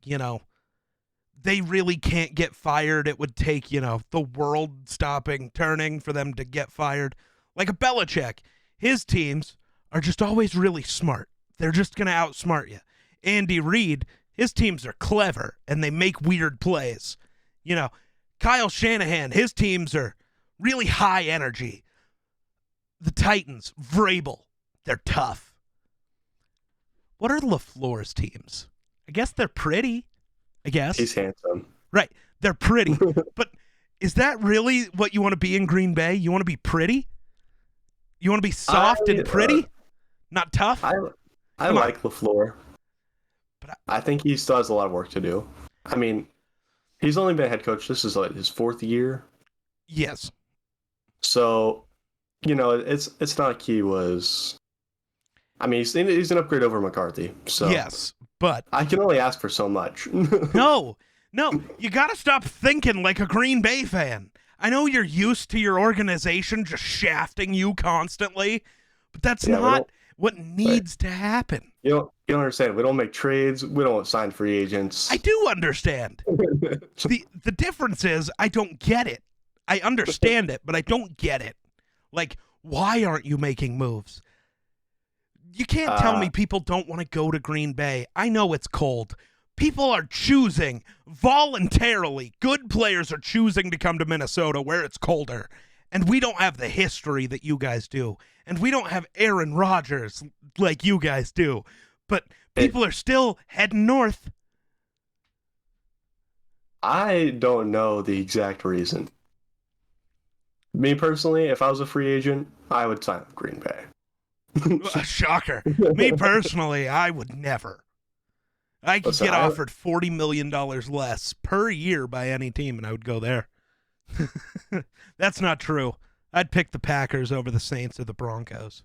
they really can't get fired. It would take, the world stopping, turning for them to get fired. Like a Belichick, his teams are just always really smart. They're just going to outsmart you. Andy Reid, his teams are clever and they make weird plays. Kyle Shanahan, his teams are really high energy. The Titans, Vrabel, they're tough. What are LaFleur's teams? I guess they're pretty. I guess. He's handsome. Right. They're pretty. But is that really what you want to be in Green Bay? You want to be pretty? You want to be soft and pretty? Not tough? I like LaFleur. But I think he still has a lot of work to do. I mean, he's only been head coach. This is like his 4th year. Yes. So, it's not like he was. I mean, he's an upgrade over McCarthy. So yes, but I can only ask for so much. No, you got to stop thinking like a Green Bay fan. I know you're used to your organization just shafting you constantly, but that's not what needs to happen. You don't understand. We don't make trades. We don't sign free agents. I do understand. The difference is I don't get it. I understand it, but I don't get it. Like, why aren't you making moves? You can't tell me people don't want to go to Green Bay. I know it's cold. People are choosing voluntarily. Good players are choosing to come to Minnesota where it's colder. And we don't have the history that you guys do. And we don't have Aaron Rodgers like you guys do. But people are still heading north. I don't know the exact reason. Me personally, if I was a free agent, I would sign with Green Bay. Shocker. Me personally, I would never. I could get offered $40 million less per year by any team, and I would go there. That's not true. I'd pick the Packers over the Saints or the Broncos.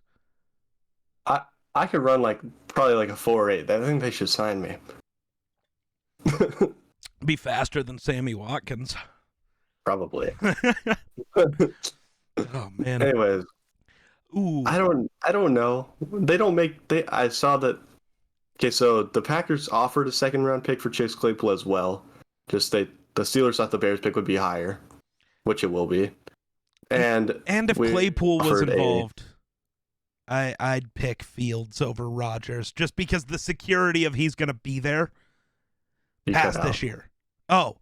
I could run probably a 4.8. I think they should sign me. Be faster than Sammy Watkins. Probably. Oh man. Anyways. Ooh. I don't know. I saw that. Okay, so the Packers offered a 2nd-round pick for Chase Claypool as well. The Steelers thought the Bears pick would be higher, which it will be. And if Claypool was involved, I'd pick Fields over Rodgers just because the security of he's going to be there past this year. Oh.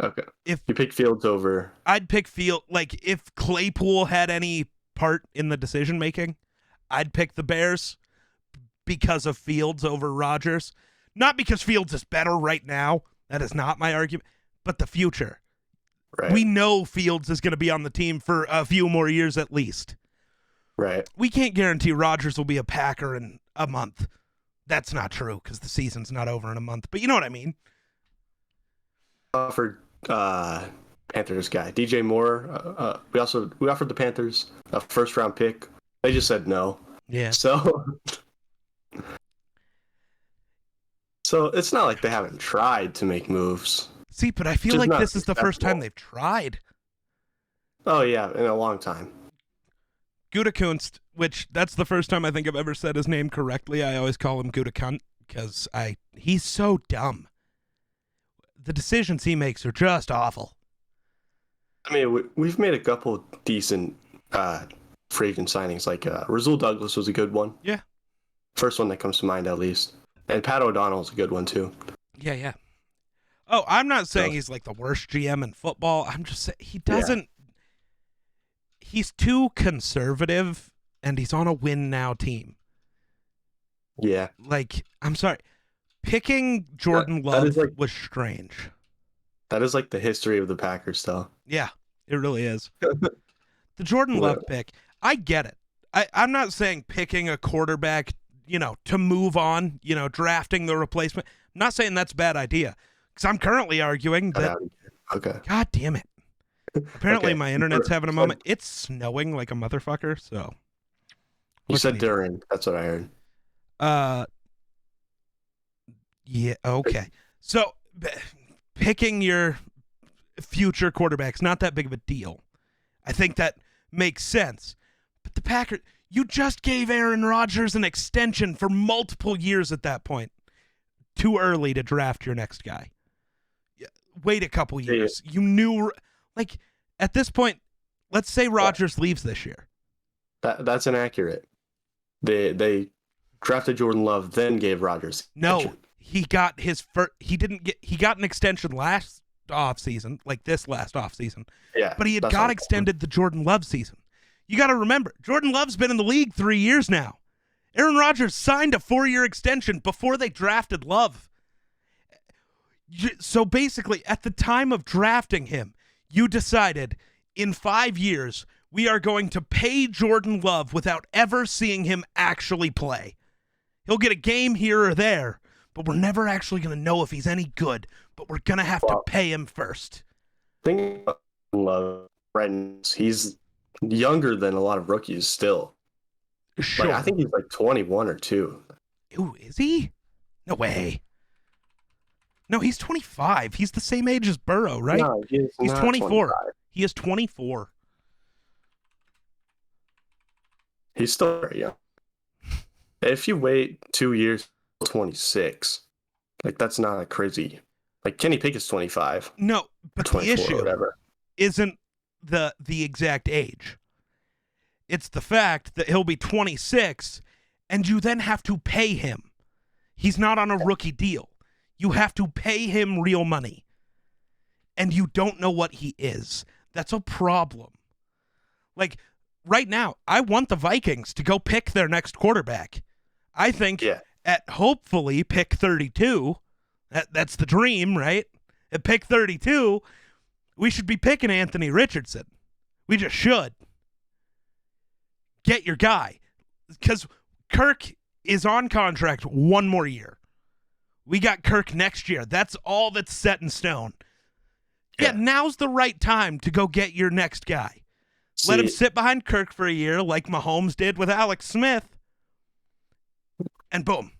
Okay. If you pick Fields over, I'd pick Field. Like if Claypool had any part in the decision making, I'd pick the Bears because of Fields over Rodgers. Not because Fields is better right now. That is not my argument. But the future. Right. We know Fields is going to be on the team for a few more years at least. Right. We can't guarantee Rodgers will be a Packer in a month. That's not true because the season's not over in a month. But you know what I mean. Offered Panthers guy, DJ Moore. We offered the Panthers a first round pick. They just said no. Yeah. So it's not like they haven't tried to make moves. See, but I feel Just like not this is the first time successful. they've tried. Oh yeah, in a long time. Gutekunst, which that's the first time I think I've ever said his name correctly. I always call him Gutekunt because he's so dumb. The decisions he makes are just awful. I mean, we've made a couple decent free agent signings. Like Rasul Douglas was a good one. Yeah. First one that comes to mind, at least. And Pat O'Donnell's a good one too. Yeah. Oh, I'm not saying he's like the worst GM in football. I'm just saying he doesn't. Yeah. He's too conservative, and he's on a win now team. Yeah. Like, I'm sorry. Picking Jordan Love was strange. That is like the history of the Packers, though. Yeah, it really is. The Jordan Love pick, I get it. I'm not saying picking a quarterback, to move on, drafting the replacement. I'm not saying that's a bad idea. Because I'm currently arguing that. Okay. God damn it. Apparently my internet's having a moment. It's snowing like a motherfucker, so. You said during. That's what I heard. Yeah, okay. So, picking your future quarterback's not that big of a deal. I think that makes sense. But the Packers, you just gave Aaron Rodgers an extension for multiple years at that point. Too early to draft your next guy. Wait a couple years. You knew, like, at this point, let's say Rodgers leaves this year. That's inaccurate. They drafted Jordan Love, then gave Rodgers. No, he got his first. He got an extension last offseason, like this last offseason. Yeah, but he had got extended the Jordan Love season. You got to remember, Jordan Love's been in the league 3 years now. Aaron Rodgers signed a 4-year extension before they drafted Love. So basically, at the time of drafting him, you decided in 5 years, we are going to pay Jordan Love without ever seeing him actually play. He'll get a game here or there, but we're never actually going to know if he's any good, but we're going to have to pay him first. Think about Love, he's younger than a lot of rookies still. Sure. Like, I think he's like 21 or 2. Ooh, is he? No way. No, he's 25. He's the same age as Burrow, right? No, he's 24. 25. He is 24. He's still very young. If you wait 2 years, 26, like that's not a crazy. Like Kenny Pickett's 25. No, but the issue isn't the exact age. It's the fact that he'll be 26, and you then have to pay him. He's not on a rookie deal. You have to pay him real money. And you don't know what he is. That's a problem. Like, right now, I want the Vikings to go pick their next quarterback. I think at hopefully pick 32, that's the dream, right? At pick 32, we should be picking Anthony Richardson. We just should. Get your guy. Because Kirk is on contract 1 more year. We got Kirk next year. That's all that's set in stone. Yeah, now's the right time to go get your next guy. Let him sit behind Kirk for a year like Mahomes did with Alex Smith. And boom.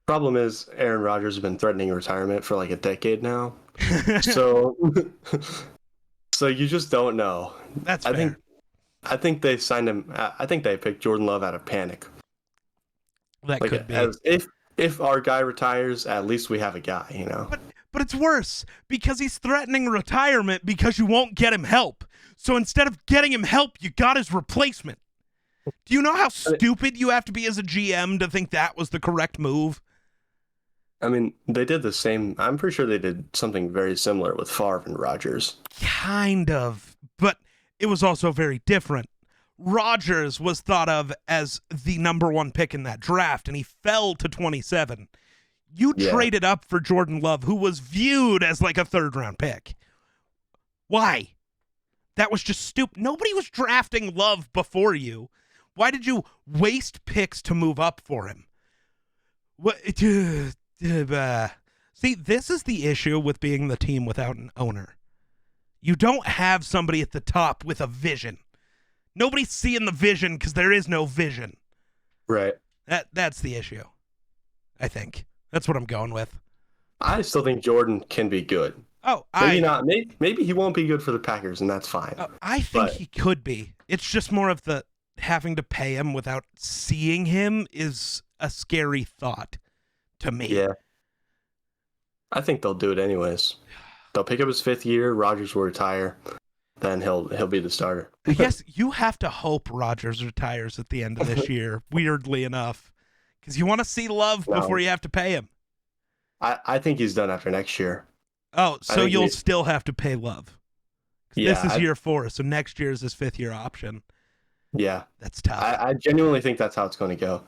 Problem is, Aaron Rodgers has been threatening retirement for like a decade now. so you just don't know. That's fair. I think they signed him. I think they picked Jordan Love out of panic. That could be. If our guy retires, at least we have a guy, But it's worse because he's threatening retirement because you won't get him help. So instead of getting him help, you got his replacement. Do you know how stupid you have to be as a GM to think that was the correct move? I mean, they did the same. I'm pretty sure they did something very similar with Favre and Rodgers. Kind of, but it was also very different. Rodgers was thought of as the number 1 pick in that draft, and he fell to 27. You traded up for Jordan Love, who was viewed as like a 3rd-round pick. Why? That was just stupid. Nobody was drafting Love before you. Why did you waste picks to move up for him? See, this is the issue with being the team without an owner. You don't have somebody at the top with a vision. Nobody's seeing the vision because there is no vision. Right. That's the issue, I think. That's what I'm going with. I still think Jordan can be good. Oh, maybe not. Maybe he won't be good for the Packers, and that's fine. I think he could be. It's just more of the having to pay him without seeing him is a scary thought to me. Yeah. I think they'll do it anyways. They'll pick up his 5th year. Rodgers will retire. Then he'll be the starter. I guess you have to hope Rodgers retires at the end of this year, weirdly enough, because you want to see Love before you have to pay him. I think he's done after next year. Oh, so you'll still have to pay Love. Yeah, this is year 4, so next year is his 5th year option. Yeah. That's tough. I genuinely think that's how it's going to go.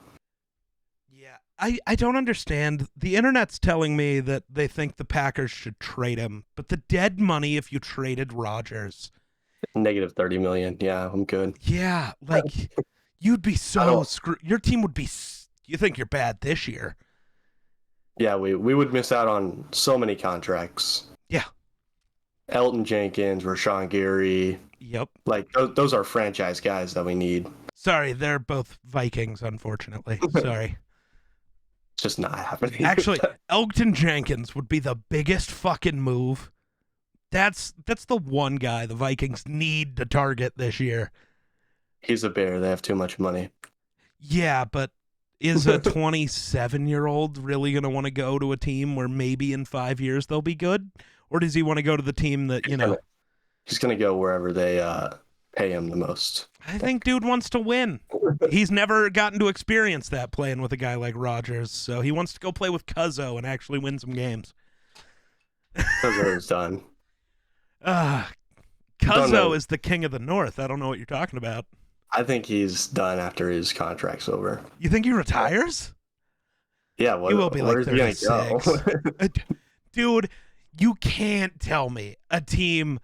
Yeah. I don't understand. The internet's telling me that they think the Packers should trade him, but the dead money if you traded Rodgers. Negative $30 million. Yeah, I'm good. Yeah, like you'd be so screwed. Your team would be. You think you're bad this year? Yeah, we would miss out on so many contracts. Yeah. Elton Jenkins, Rashawn Gary. Yep. Like those are franchise guys that we need. Sorry, they're both Vikings, unfortunately. Sorry. It's just not happening. Actually, Elton Jenkins would be the biggest fucking move. That's the one guy the Vikings need to target this year. He's a Bear. They have too much money. Yeah, but is a 27-year-old really going to want to go to a team where maybe in 5 years they'll be good? Or does he want to go to the team that, He's going to go wherever they pay him the most. I think dude wants to win. He's never gotten to experience that playing with a guy like Rodgers, so he wants to go play with Cuzzo and actually win some games. Cuzzo's done. Cuzzo is the king of the North. I don't know what you're talking about. I think he's done after his contract's over. You think he retires? Yeah, he will be like 36. Dude, you can't tell me a team.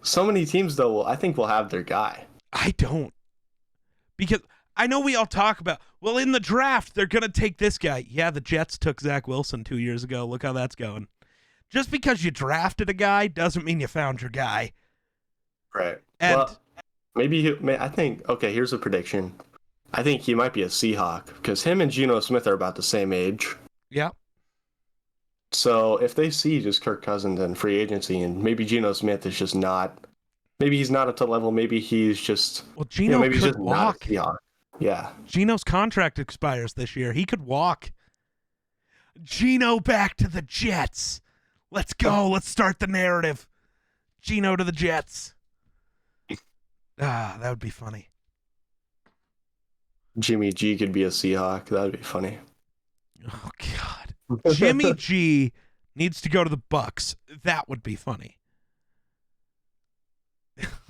So many teams, though, I think will have their guy. I don't. Because I know we all talk about, well, in the draft, they're going to take this guy. Yeah, the Jets took Zach Wilson 2 years ago. Look how that's going. Just because you drafted a guy doesn't mean you found your guy. Right. And well, I think, okay, here's a prediction. I think he might be a Seahawk because him and Geno Smith are about the same age. Yeah. So if they see just Kirk Cousins and free agency and maybe Geno Smith is just not, maybe he's not at the level, maybe he's just, well, Geno maybe could he's just walk. not a Seahawk. Yeah. Geno's contract expires this year. He could walk. Geno back to the Jets. Let's go. Let's start the narrative. Geno to the Jets. That would be funny. Jimmy G could be a Seahawk. That would be funny. Oh, God. Jimmy G needs to go to the Bucks. That would be funny.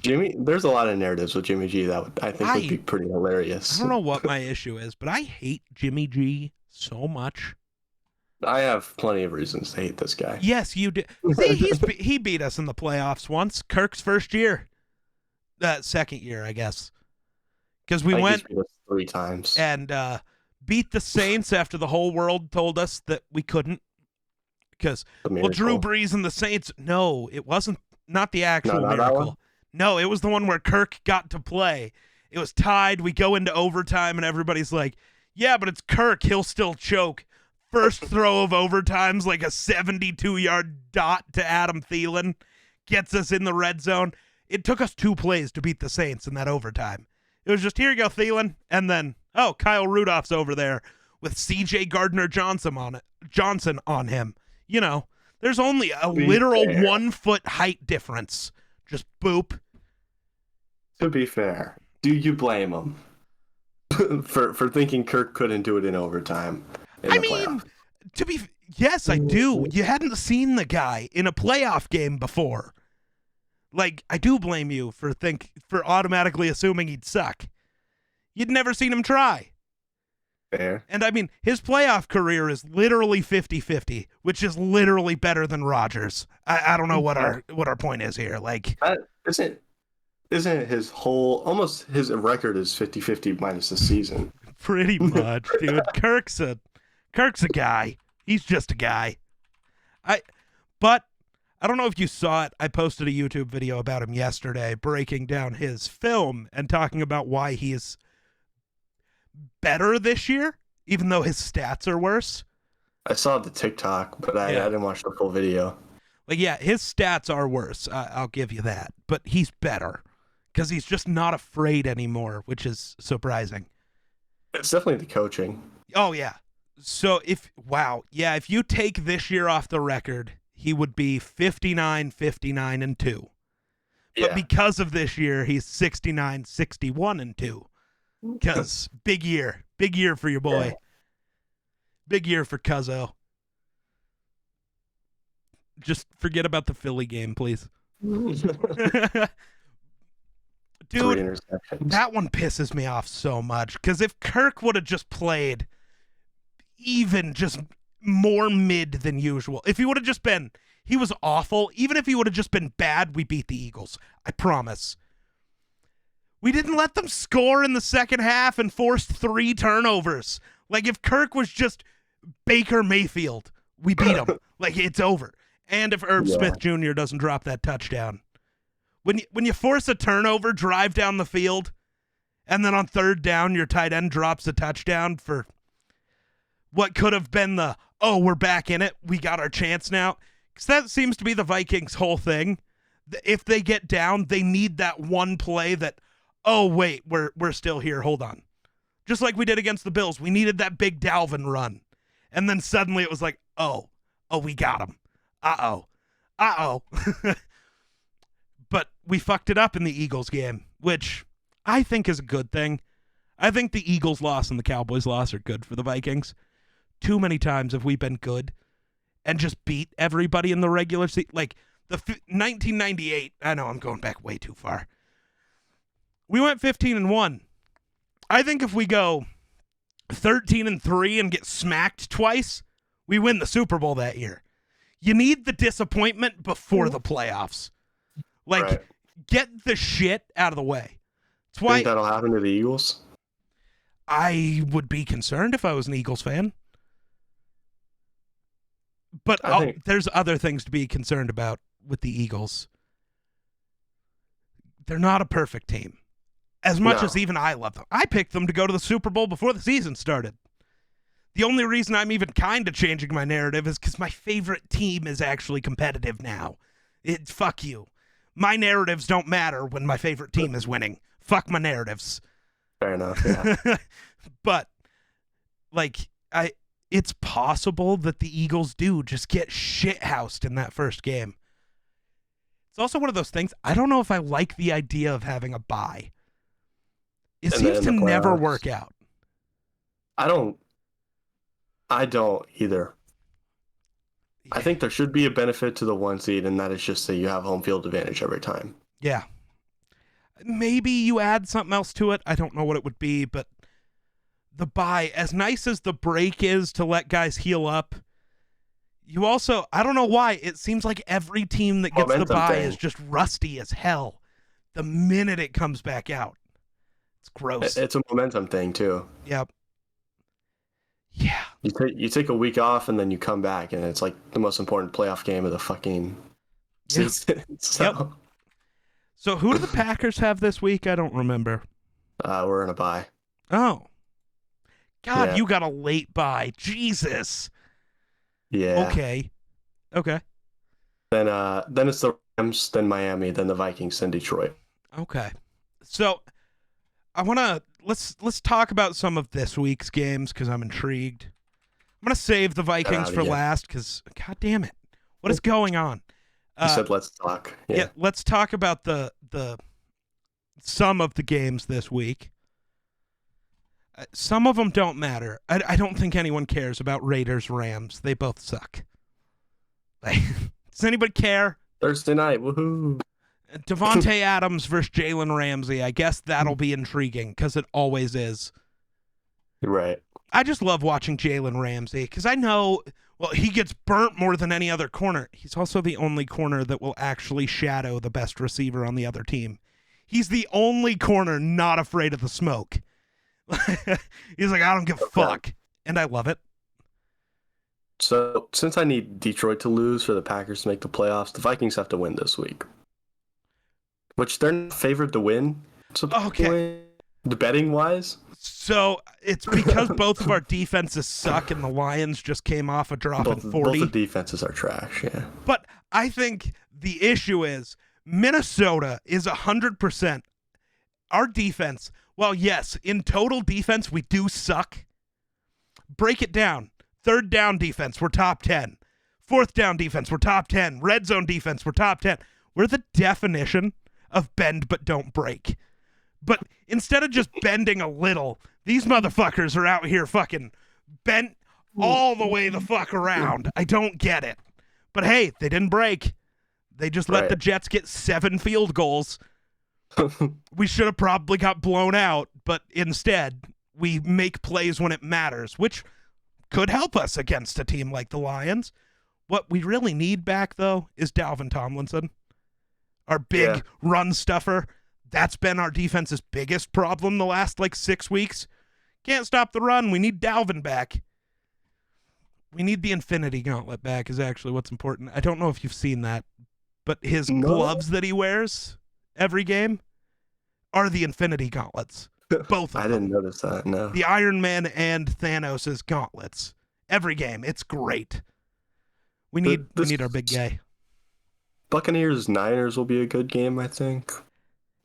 There's a lot of narratives with Jimmy G that I think would be pretty hilarious. I don't know what my issue is, but I hate Jimmy G so much. I have plenty of reasons to hate this guy. Yes, you do. See, he beat us in the playoffs once. Kirk's first year. Second year, I guess. Because we went 3 times and beat the Saints after the whole world told us that we couldn't. Because, well, Drew Brees and the Saints, no, it wasn't, not the actual miracle. No, it was the one where Kirk got to play. It was tied. We go into overtime, and everybody's like, yeah, but it's Kirk. He'll still choke. First throw of overtime's like a 72-yard dot to Adam Thielen. Gets us in the red zone. It took us 2 plays to beat the Saints in that overtime. It was just, here you go, Thielen. And then, oh, Kyle Rudolph's over there with C.J. Gardner-Johnson on him. You know, there's only a literal 1 foot height difference. Just boop. To be fair, do you blame him for thinking Kirk couldn't do it in overtime? Yes, I do. You hadn't seen the guy in a playoff game before. Like, I do blame you for automatically assuming he'd suck. You'd never seen him try. Fair. And I mean, his playoff career is literally 50-50, which is literally better than Rodgers. I don't know what our point is here. Like, isn't his almost his record is 50-50 minus the season? Pretty much, dude. Kirk's a guy. He's just a guy. But I don't know if you saw it. I posted a YouTube video about him yesterday, breaking down his film and talking about why he is better this year, even though his stats are worse. I saw the TikTok, but I didn't watch the full video. Like, yeah, his stats are worse. I'll give you that. But he's better because he's just not afraid anymore, which is surprising. It's definitely the coaching. Oh, yeah. So if you take this year off the record, he would be 59, 59, and 2. But because of this year, he's 69, 61, and 2. Because big year for your boy. Big year for Cuzzo. Just forget about the Philly game, please. Dude, that one pisses me off so much. Because if Kirk would have just played even just more mid than usual, if he would have just been, he was awful. Even if he would have just been bad, we beat the Eagles. I promise. We didn't let them score in the second half and forced 3 turnovers. Like, if Kirk was just Baker Mayfield, we beat him. Like, it's over. And if Irv Smith Jr. doesn't drop that touchdown. When you force a turnover, drive down the field, and then on third down, your tight end drops a touchdown for what could have been we're back in it, we got our chance now. Because that seems to be the Vikings' whole thing. If they get down, they need that one play that, oh, wait, we're still here, hold on. Just like we did against the Bills. We needed that big Dalvin run. And then suddenly it was like, oh, we got him. Uh-oh. But we fucked it up in the Eagles game, which I think is a good thing. I think the Eagles loss and the Cowboys loss are good for the Vikings. Too many times have we been good and just beat everybody in the regular season. Like, 1998, I know I'm going back way too far. We went 15-1. I think if we go 13-3 and get smacked twice, we win the Super Bowl that year. You need the disappointment before the playoffs. Like, get the shit out of the way. That's why. Think that'll happen to the Eagles? I would be concerned if I was an Eagles fan. But there's other things to be concerned about with the Eagles. They're not a perfect team. As much as even I love them. I picked them to go to the Super Bowl before the season started. The only reason I'm even kind of changing my narrative is because my favorite team is actually competitive now. Fuck you. My narratives don't matter when my favorite team is winning. Fuck my narratives. Fair enough, yeah. But, like, it's possible that the Eagles do just get shithoused in that first game. It's also one of those things, I don't know if I like the idea of having a bye. It seems to never work out. I don't either. Yeah. I think there should be a benefit to the 1 seed, and that is just that you have home field advantage every time. Yeah. Maybe you add something else to it. I don't know what it would be, but the bye, as nice as the break is to let guys heal up, you also, I don't know why, it seems like every team that gets the bye is just rusty as hell the minute it comes back out. It's gross. It's a momentum thing, too. Yep. Yeah. You take a week off and then you come back and it's like the most important playoff game of the fucking season. So who do the Packers have this week? I don't remember. We're in a bye. Oh. God, you got a late bye. Jesus. Yeah. Okay. Then it's the Rams, then Miami, then the Vikings, then Detroit. Okay. So I want to let's talk about some of this week's games because I'm intrigued. I'm going to save the Vikings for last because, God damn it, what is going on? You said let's talk. Yeah, let's talk about the some of the games this week. Some of them don't matter. I don't think anyone cares about Raiders-Rams. They both suck. Does anybody care? Thursday night, woohoo! Devontae Adams versus Jalen Ramsey. I guess that'll be intriguing because it always is. Right. I just love watching Jalen Ramsey because I know, well, he gets burnt more than any other corner. He's also the only corner that will actually shadow the best receiver on the other team. He's the only corner not afraid of the smoke. He's like, I don't give a fuck. And I love it. So since I need Detroit to lose for the Packers to make the playoffs, the Vikings have to win this week. Which they're not favored to win, Okay. the betting wise. So it's because both of our defenses suck and the Lions just came off a dropping 40. Both the defenses are trash, yeah. But I think the issue is Minnesota is 100%. Our defense, well, yes, in total defense, we do suck. Break it down. Third down defense, we're top 10. Fourth down defense, we're top 10. Red zone defense, we're top 10. We're the definition of bend but don't break. But instead of just bending a little, these motherfuckers are out here fucking bent all the way the fuck around. I don't get it. But hey, they didn't break. They just let the Jets get 7 field goals. We should have probably got blown out, but instead, we make plays when it matters, which could help us against a team like the Lions. What we really need back, though, is Dalvin Tomlinson, our big run stuffer. That's been our defense's biggest problem the last, 6 weeks. Can't stop the run. We need Dalvin back. We need the Infinity Gauntlet back is actually what's important. I don't know if you've seen that, but his gloves that he wears every game are the Infinity Gauntlets. Both of them. I didn't notice that, no. The Iron Man and Thanos' gauntlets. Every game. It's great. We need our big guy. Buccaneers Niners will be a good game, I think.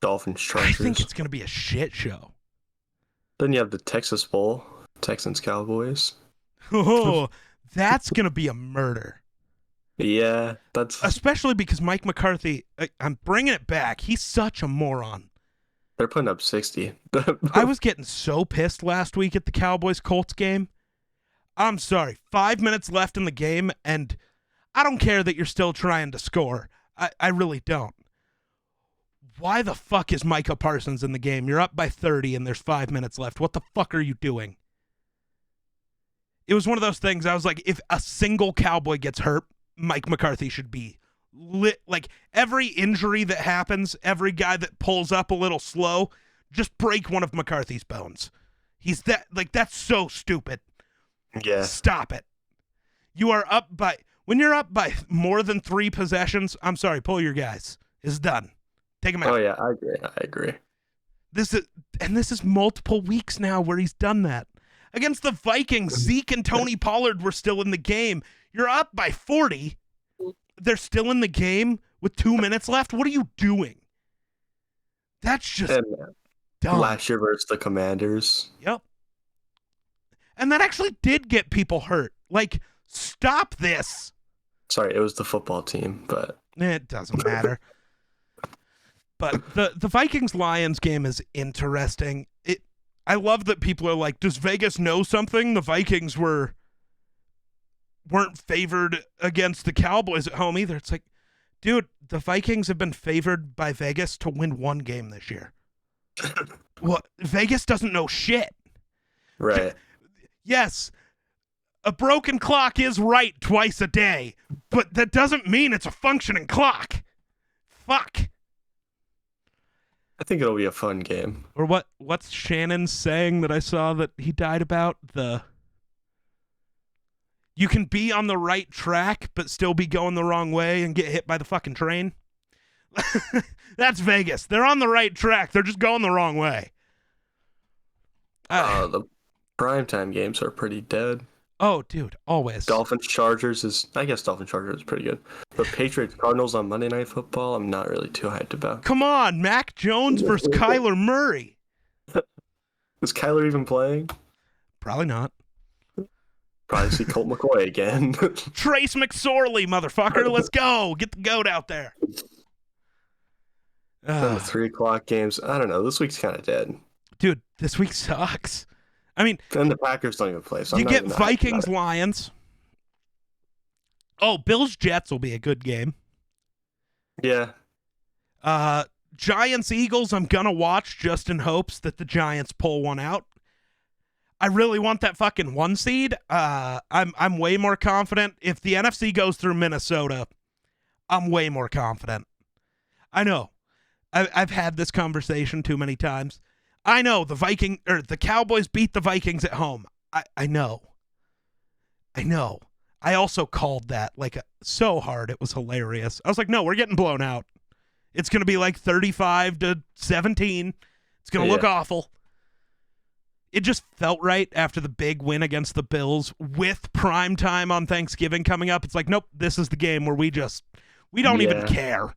Dolphins Chargers. I think it's going to be a shit show. Then you have the Texas Bowl, Texans Cowboys. Oh, that's going to be a murder. Yeah, that's especially because Mike McCarthy, I'm bringing it back. He's such a moron. They're putting up 60. I was getting so pissed last week at the Cowboys-Colts game. I'm sorry. 5 minutes left in the game, and I don't care that you're still trying to score. I really don't. Why the fuck is Micah Parsons in the game? You're up by 30, and there's 5 minutes left. What the fuck are you doing? It was one of those things, I was like, if a single Cowboy gets hurt, Mike McCarthy should be lit. Like, every injury that happens, every guy that pulls up a little slow, just break one of McCarthy's bones. He's that's so stupid. Yeah. Stop it. When you're up by more than 3 possessions, I'm sorry, pull your guys. It's done. Take him out. Oh yeah, I agree. This is multiple weeks now where he's done that. Against the Vikings, Zeke and Tony Pollard were still in the game. You're up by 40. They're still in the game with 2 minutes left. What are you doing? That's just dumb. Last year versus the Commanders. Yep. And that actually did get people hurt. Like, stop this. Sorry, it was the football team, but it doesn't matter. But the Vikings-Lions game is interesting. I love that people are like, does Vegas know something? The Vikings weren't favored against the Cowboys at home either. It's like, dude, the Vikings have been favored by Vegas to win 1 game this year. Well, Vegas doesn't know shit. Right. Yes, a broken clock is right twice a day, but that doesn't mean it's a functioning clock. Fuck. I think it'll be a fun game. Or what's Shannon's saying that I saw that he died about? You can be on the right track but still be going the wrong way and get hit by the fucking train. That's Vegas. They're on the right track. They're just going the wrong way. The primetime games are pretty dead. Oh, dude, always. Dolphins Chargers is pretty good. The Patriots Cardinals on Monday Night Football, I'm not really too hyped about. Come on, Mac Jones versus Kyler Murray. Is Kyler even playing? Probably not. Probably see Colt McCoy again. Trace McSorley, motherfucker. Let's go. Get the goat out there. The 3:00 games. I don't know. This week's kind of dead. Dude, this week sucks. I mean, and the Packers don't even play. So you get Vikings, Lions. Oh, Bills, Jets will be a good game. Yeah. Giants, Eagles, I'm going to watch just in hopes that the Giants pull one out. I really want that fucking 1 seed. I'm way more confident. If the NFC goes through Minnesota, I'm way more confident. I know. I've had this conversation too many times. I know the Cowboys beat the Vikings at home. I know. I also called that like so hard. It was hilarious. I was like, no, we're getting blown out. It's going to be like 35-17. It's going to look awful. It just felt right after the big win against the Bills with prime time on Thanksgiving coming up. It's like, nope, this is the game where we don't even care.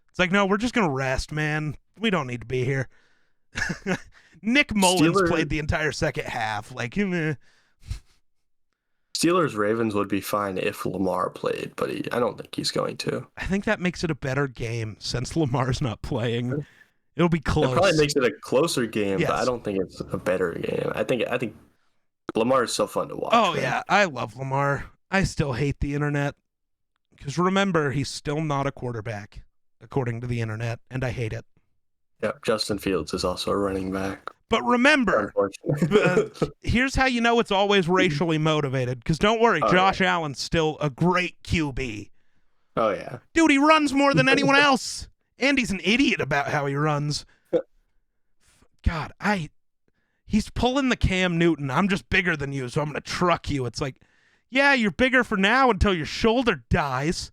It's like, no, we're just going to rest, man. We don't need to be here. Nick Mullins played the entire second half. Like, Steelers-Ravens would be fine if Lamar played, but I don't think he's going to. I think that makes it a better game since Lamar's not playing. It'll be close. It probably makes it a closer game, but I don't think it's a better game. I think Lamar is so fun to watch. Oh, yeah. I love Lamar. I still hate the internet. Because remember, he's still not a quarterback, according to the internet, and I hate it. Yeah, Justin Fields is also a running back. But remember, here's how you know it's always racially motivated. Because don't worry, Josh Allen's still a great QB. Oh, yeah. Dude, he runs more than anyone else. And he's an idiot about how he runs. God, he's pulling the Cam Newton. I'm just bigger than you, so I'm going to truck you. It's like, yeah, you're bigger for now until your shoulder dies.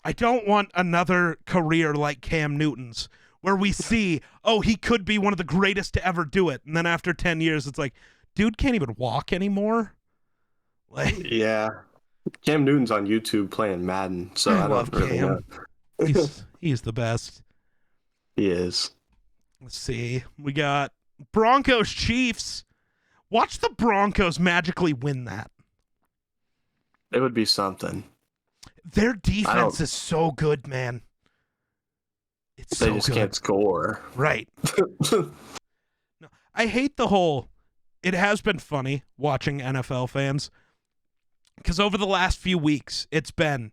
I don't want another career like Cam Newton's where we see, oh, he could be one of the greatest to ever do it. And then after 10 years, it's like, dude can't even walk anymore. Like, yeah. Cam Newton's on YouTube playing Madden, so I love really Cam. He's the best. He is. Let's see. We got Broncos Chiefs. Watch the Broncos magically win that. It would be something. Their defense is so good, man. It's so good. They just can't score. Right. No, I hate the whole... It has been funny watching NFL fans because over the last few weeks, it's been,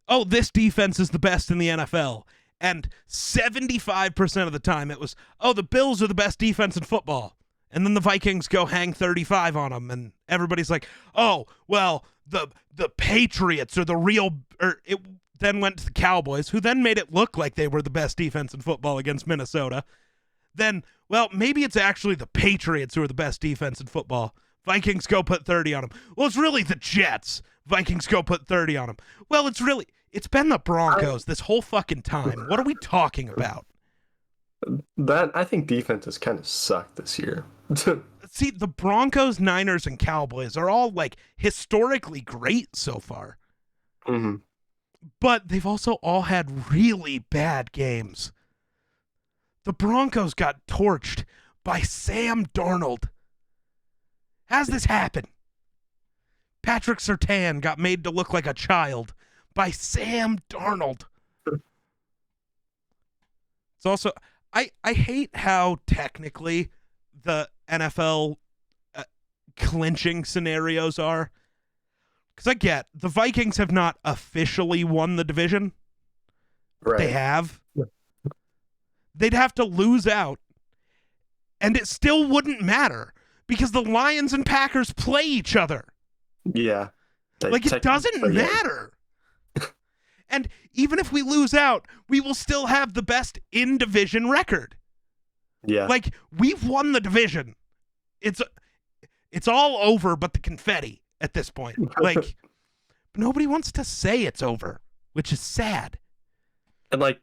oh, this defense is the best in the NFL. And 75% of the time it was, oh, the Bills are the best defense in football. And then the Vikings go hang 35 on them. And everybody's like, oh, well, the Patriots are the real... It then went to the Cowboys, who then made it look like they were the best defense in football against Minnesota. Then, well, maybe it's actually the Patriots who are the best defense in football. Vikings go put 30 on them. Well, it's really the Jets. Vikings go put 30 on them. Well, it's been the Broncos this whole fucking time. What are we talking about? I think defense has kind of sucked this year. See, the Broncos, Niners, and Cowboys are all like historically great so far. Mm-hmm. But they've also all had really bad games. The Broncos got torched by Sam Darnold. How's this happen? Patrick Surtain got made to look like a child by Sam Darnold. It's also, I hate how technically the NFL clinching scenarios are. Because I get, the Vikings have not officially won the division. Right. They have. They'd have to lose out, and it still wouldn't matter because the Lions and Packers play each other. Yeah. Like, it doesn't matter. And even if we lose out, we will still have the best in-division record. Yeah. Like, we've won the division. It's all over but the confetti at this point. Like, nobody wants to say it's over, which is sad. And, like,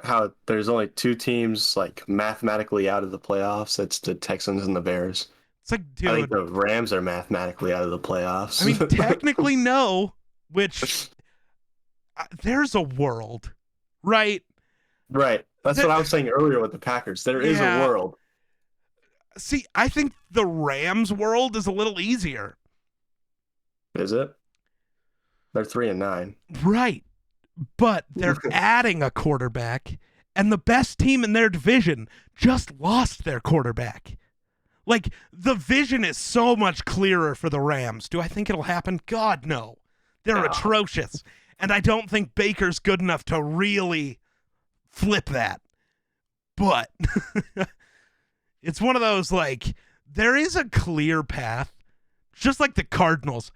how there's only two teams like mathematically out of the playoffs. It's the Texans and the Bears. It's like, dude, I think the Rams are mathematically out of the playoffs. I mean, technically no, which there's a world, right? Right. That's what I was saying earlier with the Packers. There is a world. See, I think the Rams world is a little easier. Is it? They're 3-9. Right. But they're adding a quarterback, and the best team in their division just lost their quarterback. Like, the vision is so much clearer for the Rams. Do I think it'll happen? God, no. They're atrocious. And I don't think Baker's good enough to really flip that. But it's one of those, like, there is a clear path. Just like the Cardinals.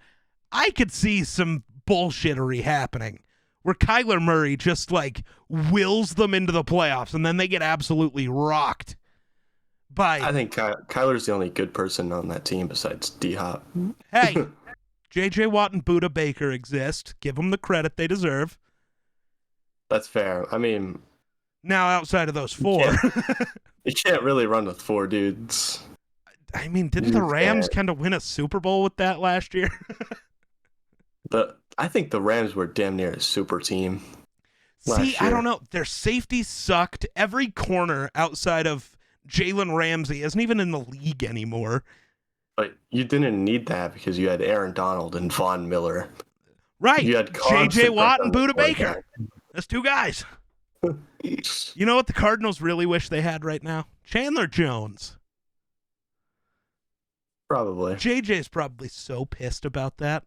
I could see some bullshittery happening where Kyler Murray just, like, wills them into the playoffs, and then they get absolutely rocked by... I think Kyler's the only good person on that team besides D-Hop. Hey, J.J. Watt and Buda Baker exist. Give them the credit they deserve. That's fair. I mean, now outside of those four, you can't really run with 4 dudes. I mean, didn't the Rams kind of win a Super Bowl with that last year? I think the Rams were damn near a super team. See, I don't know. Their safety sucked. Every corner outside of Jalen Ramsey isn't even in the league anymore. But you didn't need that because you had Aaron Donald and Von Miller. Right. You had J.J. Watt and Buda Baker. That's 2 guys. You know what the Cardinals really wish they had right now? Chandler Jones. Probably. JJ's probably so pissed about that.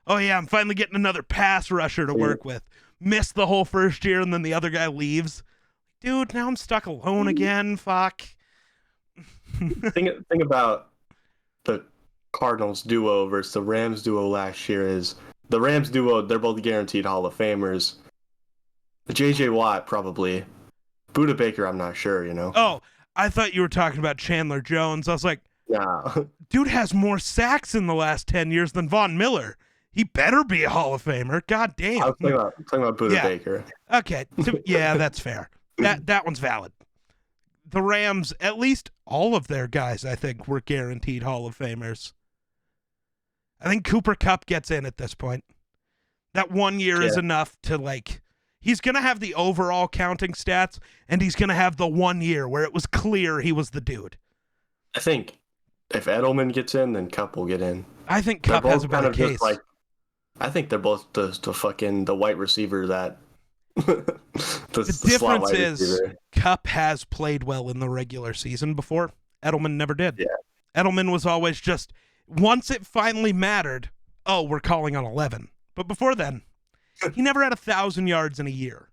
Oh, yeah, I'm finally getting another pass rusher to work with. Missed the whole first year, and then the other guy leaves. Dude, now I'm stuck alone again. Fuck. Thing about the Cardinals duo versus the Rams duo last year is the Rams duo, they're both guaranteed Hall of Famers. J.J. Watt, probably. Buda Baker, I'm not sure, you know? Oh, I thought you were talking about Chandler Jones. I was like, no. Dude has more sacks in the last 10 years than Von Miller. He better be a Hall of Famer. God damn. I'm talking about Buda Baker. Okay. Yeah, that's fair. That one's valid. The Rams, at least all of their guys, I think, were guaranteed Hall of Famers. I think Cooper Kupp gets in at this point. That 1 year is enough to, like, he's going to have the overall counting stats, and he's going to have the 1 year where it was clear he was the dude. I think if Edelman gets in, then Kupp will get in. I think Kupp has a better case. I think they're both the white receiver that the difference is Kupp has played well in the regular season before. Edelman never did. Yeah. Edelman was always just, once it finally mattered, oh, we're calling on 11. But before then, he never had 1,000 yards in a year.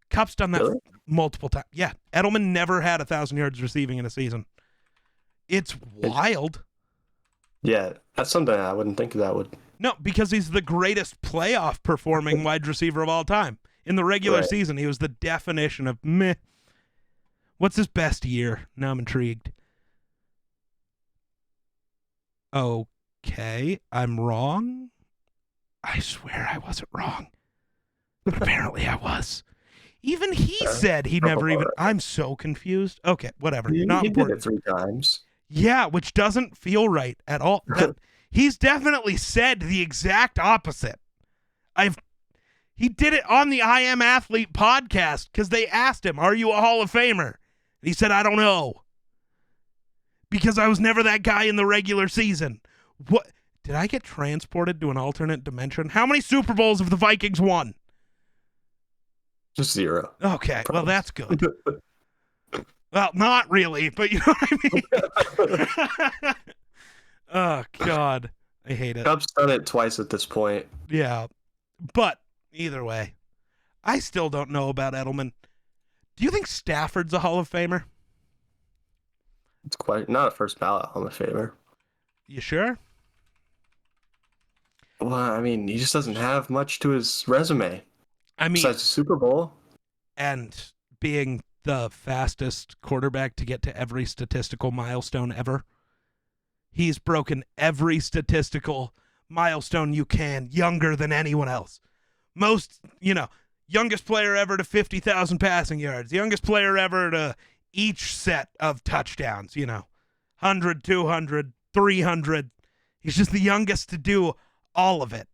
Kupp's done that multiple times. Yeah, Edelman never had 1,000 yards receiving in a season. It's wild. Yeah, that's something I wouldn't think that would. No, because he's the greatest playoff performing wide receiver of all time. In the regular season, he was the definition of meh. What's his best year? Now I'm intrigued. Okay, I'm wrong. I swear I wasn't wrong. But apparently I was. Even he said he never even... I'm so confused. Okay, whatever. Not important. Did it 3 times. Yeah, which doesn't feel right at all. He's definitely said the exact opposite. He did it on the I Am Athlete podcast because they asked him, are you a Hall of Famer? And he said, I don't know. Because I was never that guy in the regular season. What? Did I get transported to an alternate dimension? How many Super Bowls have the Vikings won? Just 0. Okay, well, that's good. Well, not really, but you know what I mean? Oh, God. I hate it. Kupp's done it twice at this point. Yeah. But either way, I still don't know about Edelman. Do you think Stafford's a Hall of Famer? It's quite not a first ballot Hall of Famer. You sure? Well, I mean, he just doesn't have much to his resume. I mean, besides the Super Bowl. And being the fastest quarterback to get to every statistical milestone ever. He's broken every statistical milestone you can, younger than anyone else. Most, youngest player ever to 50,000 passing yards, youngest player ever to each set of touchdowns, 100, 200, 300. He's just the youngest to do all of it.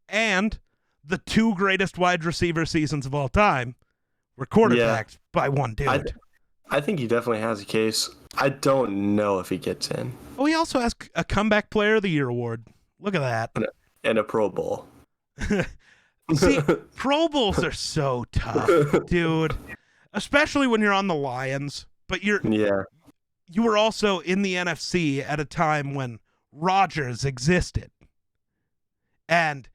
And the 2 greatest wide receiver seasons of all time were quarterbacked by one dude. I think he definitely has a case. I don't know if he gets in. Oh, he also has a Comeback Player of the Year award. Look at that. And a Pro Bowl. See, Pro Bowls are so tough, dude. Especially when you're on the Lions. But you were also in the NFC at a time when Rodgers existed. And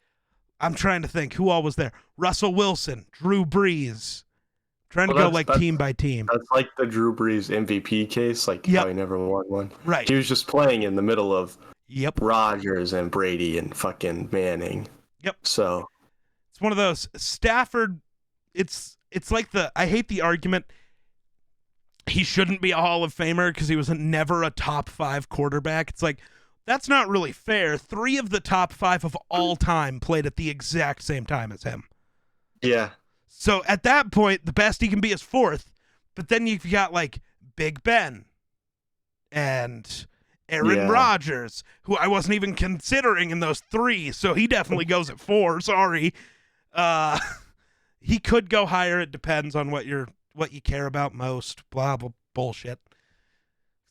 I'm trying to think who all was there. Russell Wilson, Drew Brees. Trying to go team by team. That's like the Drew Brees MVP case, how he never won one. Right. He was just playing in the middle of Rodgers and Brady and fucking Manning. Yep. So it's one of those. Stafford, it's like I hate the argument he shouldn't be a Hall of Famer because he was never a top 5 quarterback. It's like, That's not really fair. 3 of the top 5 of all time played at the exact same time as him. Yeah. So at that point, the best he can be is 4th. But then you've got like Big Ben and Aaron Rodgers, who I wasn't even considering in those 3. So he definitely goes at 4. Sorry. He could go higher. It depends on what you care about most. Blah, blah, bullshit.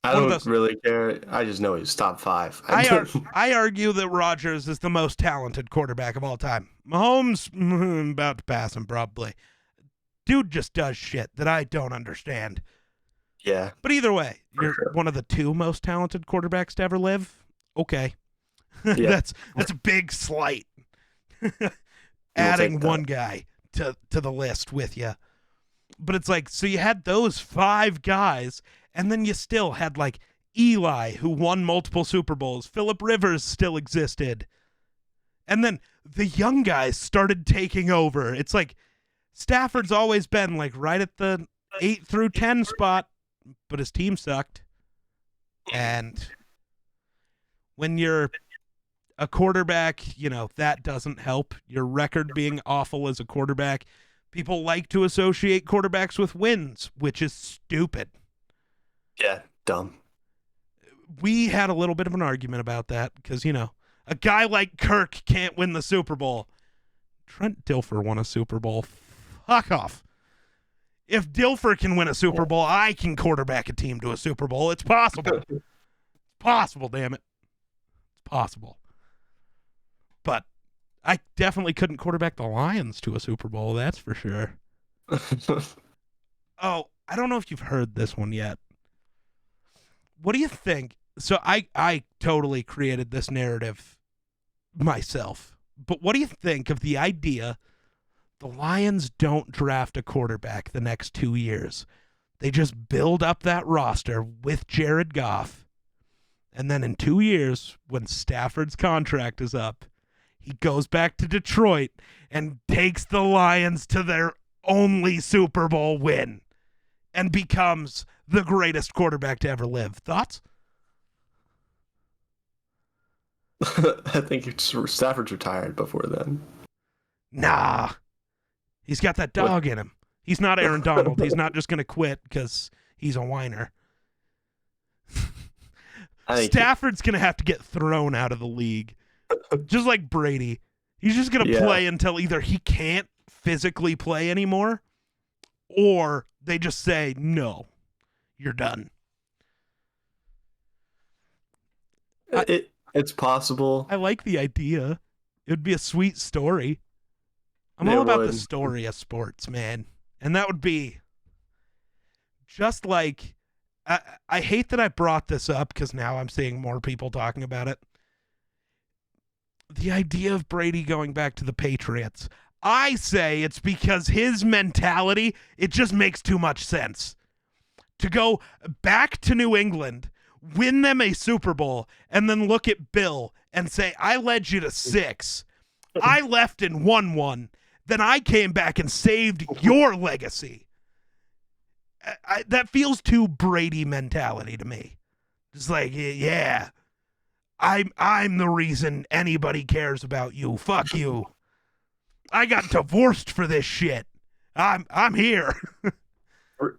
I don't really care. I just know he's top 5. I argue that Rodgers is the most talented quarterback of all time. Mahomes, about to pass him probably. Dude just does shit that I don't understand. Yeah. But either way, you're one of the 2 most talented quarterbacks to ever live. Okay. Yeah. that's a big slight. Adding one guy to the list with you. But it's like, so you had those 5 guys, and then you still had like Eli, who won multiple Super Bowls. Phillip Rivers still existed. And then the young guys started taking over. It's like Stafford's always been like right at the 8 through 10 spot, but his team sucked. And when you're a quarterback, that doesn't help. Your record being awful as a quarterback. People like to associate quarterbacks with wins, which is stupid. Yeah, dumb. We had a little bit of an argument about that because, a guy like Kirk can't win the Super Bowl. Trent Dilfer won a Super Bowl. Fuck off. If Dilfer can win a Super Bowl, I can quarterback a team to a Super Bowl. It's possible. It's possible, damn it. It's possible. But I definitely couldn't quarterback the Lions to a Super Bowl, that's for sure. Oh, I don't know if you've heard this one yet. What do you think? So I totally created this narrative myself. But what do you think of the idea the Lions don't draft a quarterback the next 2 years? They just build up that roster with Jared Goff. And then in 2 years, when Stafford's contract is up, he goes back to Detroit and takes the Lions to their only Super Bowl win and becomes the greatest quarterback to ever live. Thoughts? I think Stafford's retired before then. Nah. He's got that dog in him. He's not Aaron Donald. He's not just going to quit because he's a whiner. Stafford's going to have to get thrown out of the league. Just like Brady. He's just going to play until either he can't physically play anymore or they just say, no, you're done. It's possible. I like the idea. It would be a sweet story. I'm all about the story of sports, man. And that would be just like, I hate that I brought this up because now I'm seeing more people talking about it. The idea of Brady going back to the Patriots. I say it's because his mentality, it just makes too much sense. To go back to New England, win them a Super Bowl, and then look at Bill and say, I led you to 6. I left and won 1. Then I came back and saved your legacy. That feels too Brady mentality to me. It's like, yeah, I'm the reason anybody cares about you. Fuck you. I got divorced for this shit. I'm here.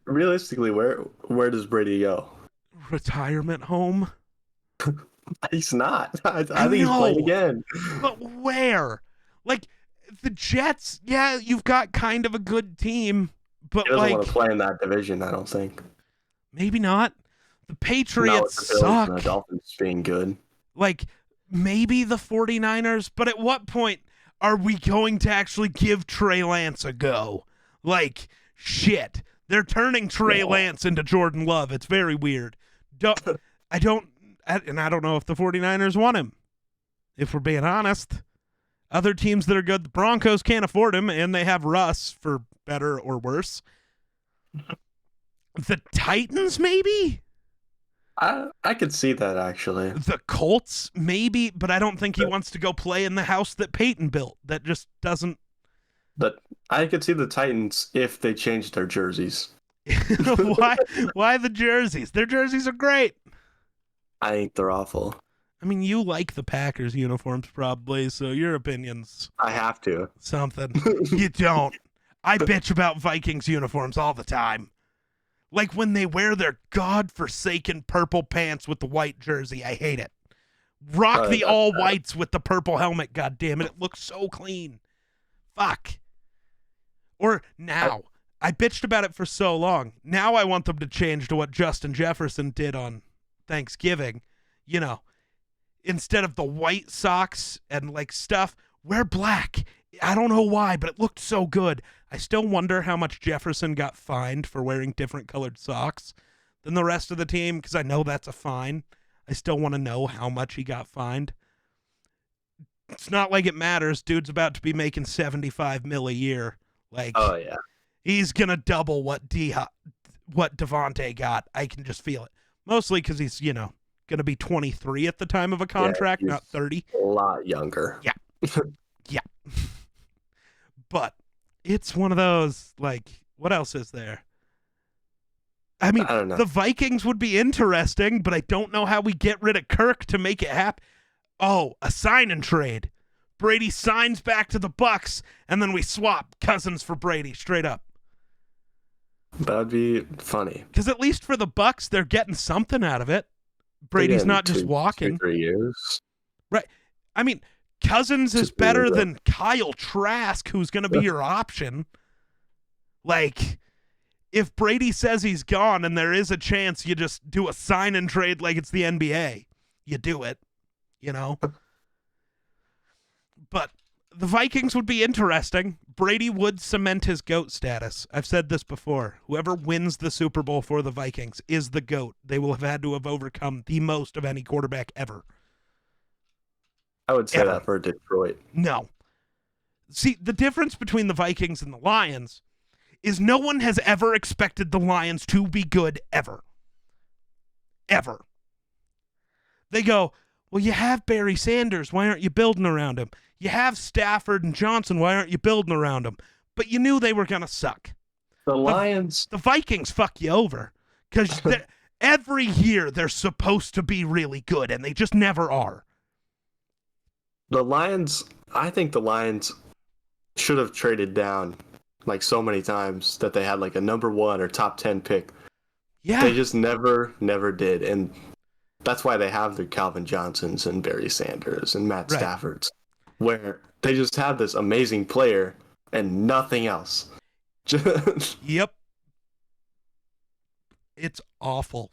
Realistically, where does Brady go? Retirement home. He's not. I think he's playing again. But where? Like the Jets, yeah, you've got kind of a good team, but he doesn't want to play in that division, I don't think. Maybe not. The Patriots suck. The Dolphins being good. Like maybe the 49ers, but at what point are we going to actually give Trey Lance a go? Like shit. They're turning Trey Lance into Jordan Love. It's very weird. I don't know if the 49ers want him. If we're being honest. Other teams that are good, the Broncos can't afford him, and they have Russ for better or worse. The Titans, maybe? I could see that, actually. The Colts, maybe, but I don't think he wants to go play in the house that Peyton built. That just doesn't... But I could see the Titans if they changed their jerseys. Why the jerseys? Their jerseys are great. I think they're awful. I mean, you like the Packers uniforms probably, so your opinion's I have to. something. You don't. I bitch about Vikings uniforms all the time. Like when they wear their godforsaken purple pants with the white jersey. I hate it. Rock the all whites with the purple helmet, God damn it. It looks so clean. Fuck. Or now. I bitched about it for so long. Now I want them to change to what Justin Jefferson did on Thanksgiving. You know, instead of the white socks and like stuff, wear black. I don't know why, but it looked so good. I still wonder how much Jefferson got fined for wearing different colored socks than the rest of the team, because I know that's a fine. I still want to know how much he got fined. It's not like it matters. Dude's about to be making $75 million a year. Like, Oh yeah. he's gonna double what Devontae got. I can just feel it. Mostly because he's, gonna be 23 at the time of a contract, not 30. A lot younger. Yeah. Yeah. But it's one of those, like, what else is there? I mean, I don't know. the Vikings would be interesting, but I don't know how we get rid of Kirk to make it happen. Oh, a sign and trade. Brady signs back to the Bucks, and then we swap Cousins for Brady straight up. That'd be funny. Because at least for the Bucks, they're getting something out of it. Brady's not just walking. 2-3 years. Right. I mean, Cousins is better than Kyle Trask, who's going to be your option. Like, if Brady says he's gone and there is a chance you just do a sign and trade like it's the NBA, you do it, But the Vikings would be interesting. Brady would cement his GOAT status. I've said this before. Whoever wins the Super Bowl for the Vikings is the GOAT. They will have had to have overcome the most of any quarterback ever. I would say that for Detroit. No. See, the difference between the Vikings and the Lions is no one has ever expected the Lions to be good ever. Ever. They go, well, you have Barry Sanders. Why aren't you building around him? You have Stafford and Johnson. Why aren't you building around them? But you knew they were going to suck. The Lions. The Vikings fuck you over. Because every year they're supposed to be really good, and they just never are. The Lions, I think the Lions should have traded down like so many times that they had like a number 1 or top 10 pick. Yeah. They just never did. And that's why they have the Calvin Johnsons and Barry Sanders and Matt Staffords, where they just have this amazing player and nothing else. Yep. It's awful.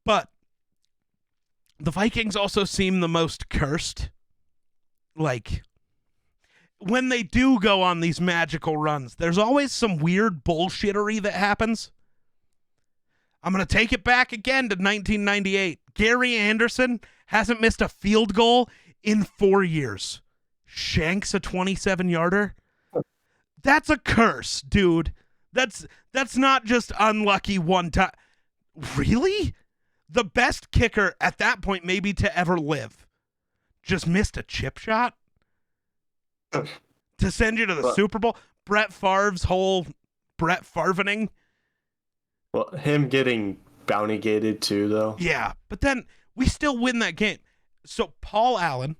But the Vikings also seem the most cursed. Like, when they do go on these magical runs, there's always some weird bullshittery that happens. I'm going to take it back again to 1998. Gary Anderson hasn't missed a field goal in 4 years. Shanks a 27-yarder. That's a curse, dude. That's not just unlucky one time. Really? The best kicker at that point maybe to ever live just missed a chip shot to send you to the Super Bowl? Brett Favre's whole Brett Favrening. Well, him getting bounty gated too, though. Yeah, but then we still win that game. So Paul Allen,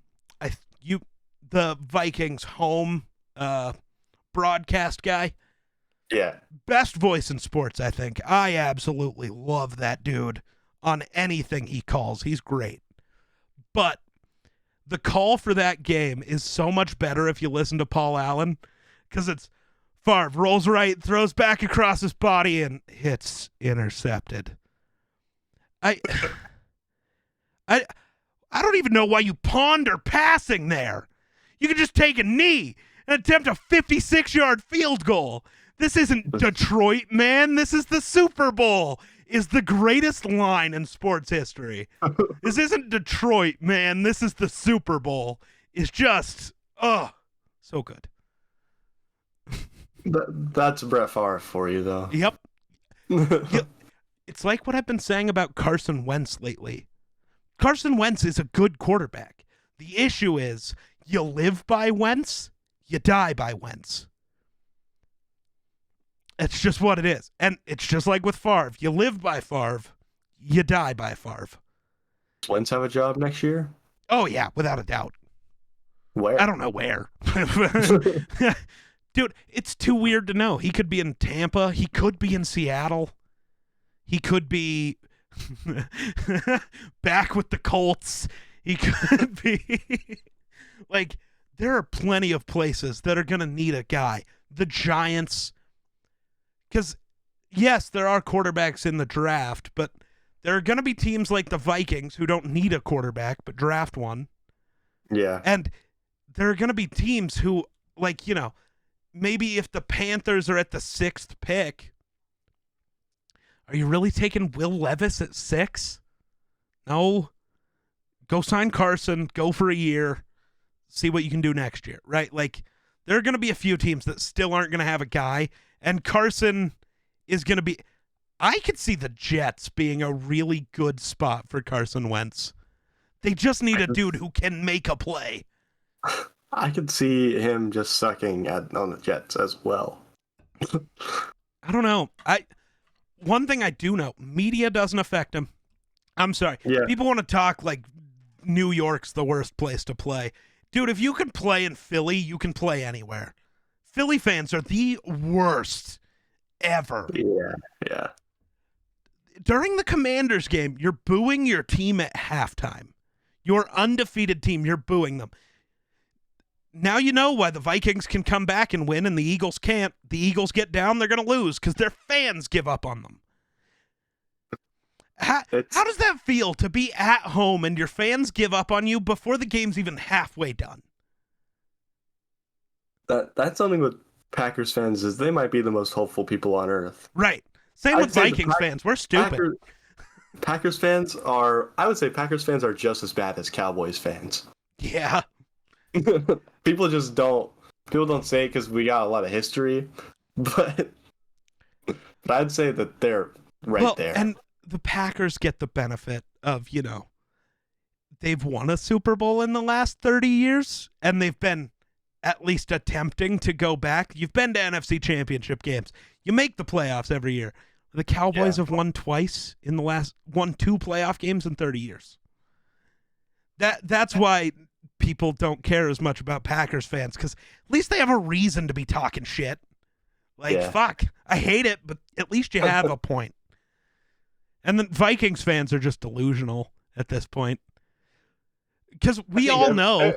the Vikings home broadcast guy. Yeah. Best voice in sports, I think. I absolutely love that dude on anything he calls. He's great. But the call for that game is so much better if you listen to Paul Allen, because it's Favre rolls right, throws back across his body, and hits intercepted. I don't even know why you ponder passing there. You could just take a knee and attempt a 56-yard field goal. This isn't Detroit, man. This is the Super Bowl. Is the greatest line in sports history. This isn't Detroit, man. This is the Super Bowl. It's just, so good. That's Brett Favre for you, though. Yep. It's like what I've been saying about Carson Wentz lately. Carson Wentz is a good quarterback. The issue is you live by Wentz, you die by Wentz. It's just what it is. And it's just like with Favre. You live by Favre, you die by Favre. Wentz have a job next year? Oh yeah, without a doubt. I Where? don't know where. Dude, it's too weird to know. He could be in Tampa. He could be in Seattle. He could be back with the Colts. He could be like, there are plenty of places that are going to need a guy. The Giants, because yes, there are quarterbacks in the draft, but there are going to be teams like the Vikings who don't need a quarterback but draft one. Yeah. And there are going to be teams who, like, maybe if the Panthers are at the 6th pick, are you really taking Will Levis at 6? No. Go sign Carson, go for a year, see what you can do next year, right? Like, there are going to be a few teams that still aren't going to have a guy, and Carson is going to be... I could see the Jets being a really good spot for Carson Wentz. They just need a dude who can make a play. I could see him just sucking on the Jets as well. I don't know. One thing I do know, media doesn't affect him. I'm sorry. Yeah. People want to talk like New York's the worst place to play. Dude, if you can play in Philly, you can play anywhere. Philly fans are the worst ever. Yeah. During the Commanders game, you're booing your team at halftime. Your undefeated team, you're booing them. Now you know why the Vikings can come back and win and the Eagles can't. The Eagles get down, they're going to lose because their fans give up on them. How does that feel to be at home and your fans give up on you before the game's even halfway done? That's something with Packers fans is they might be the most hopeful people on earth. Right. Same with Vikings fans. We're stupid. Packers fans are, I would say Packers fans are just as bad as Cowboys fans. Yeah. People don't say it because we got a lot of history, but I'd say that they're right there. And the Packers get the benefit of, they've won a Super Bowl in the last 30 years, and they've been at least attempting to go back. You've been to NFC Championship games. You make the playoffs every year. The Cowboys have won twice won 2 playoff games in 30 years. That's why people don't care as much about Packers fans, because at least they have a reason to be talking shit. Fuck, I hate it, but at least you have a point. And then Vikings fans are just delusional at this point. Because we all know...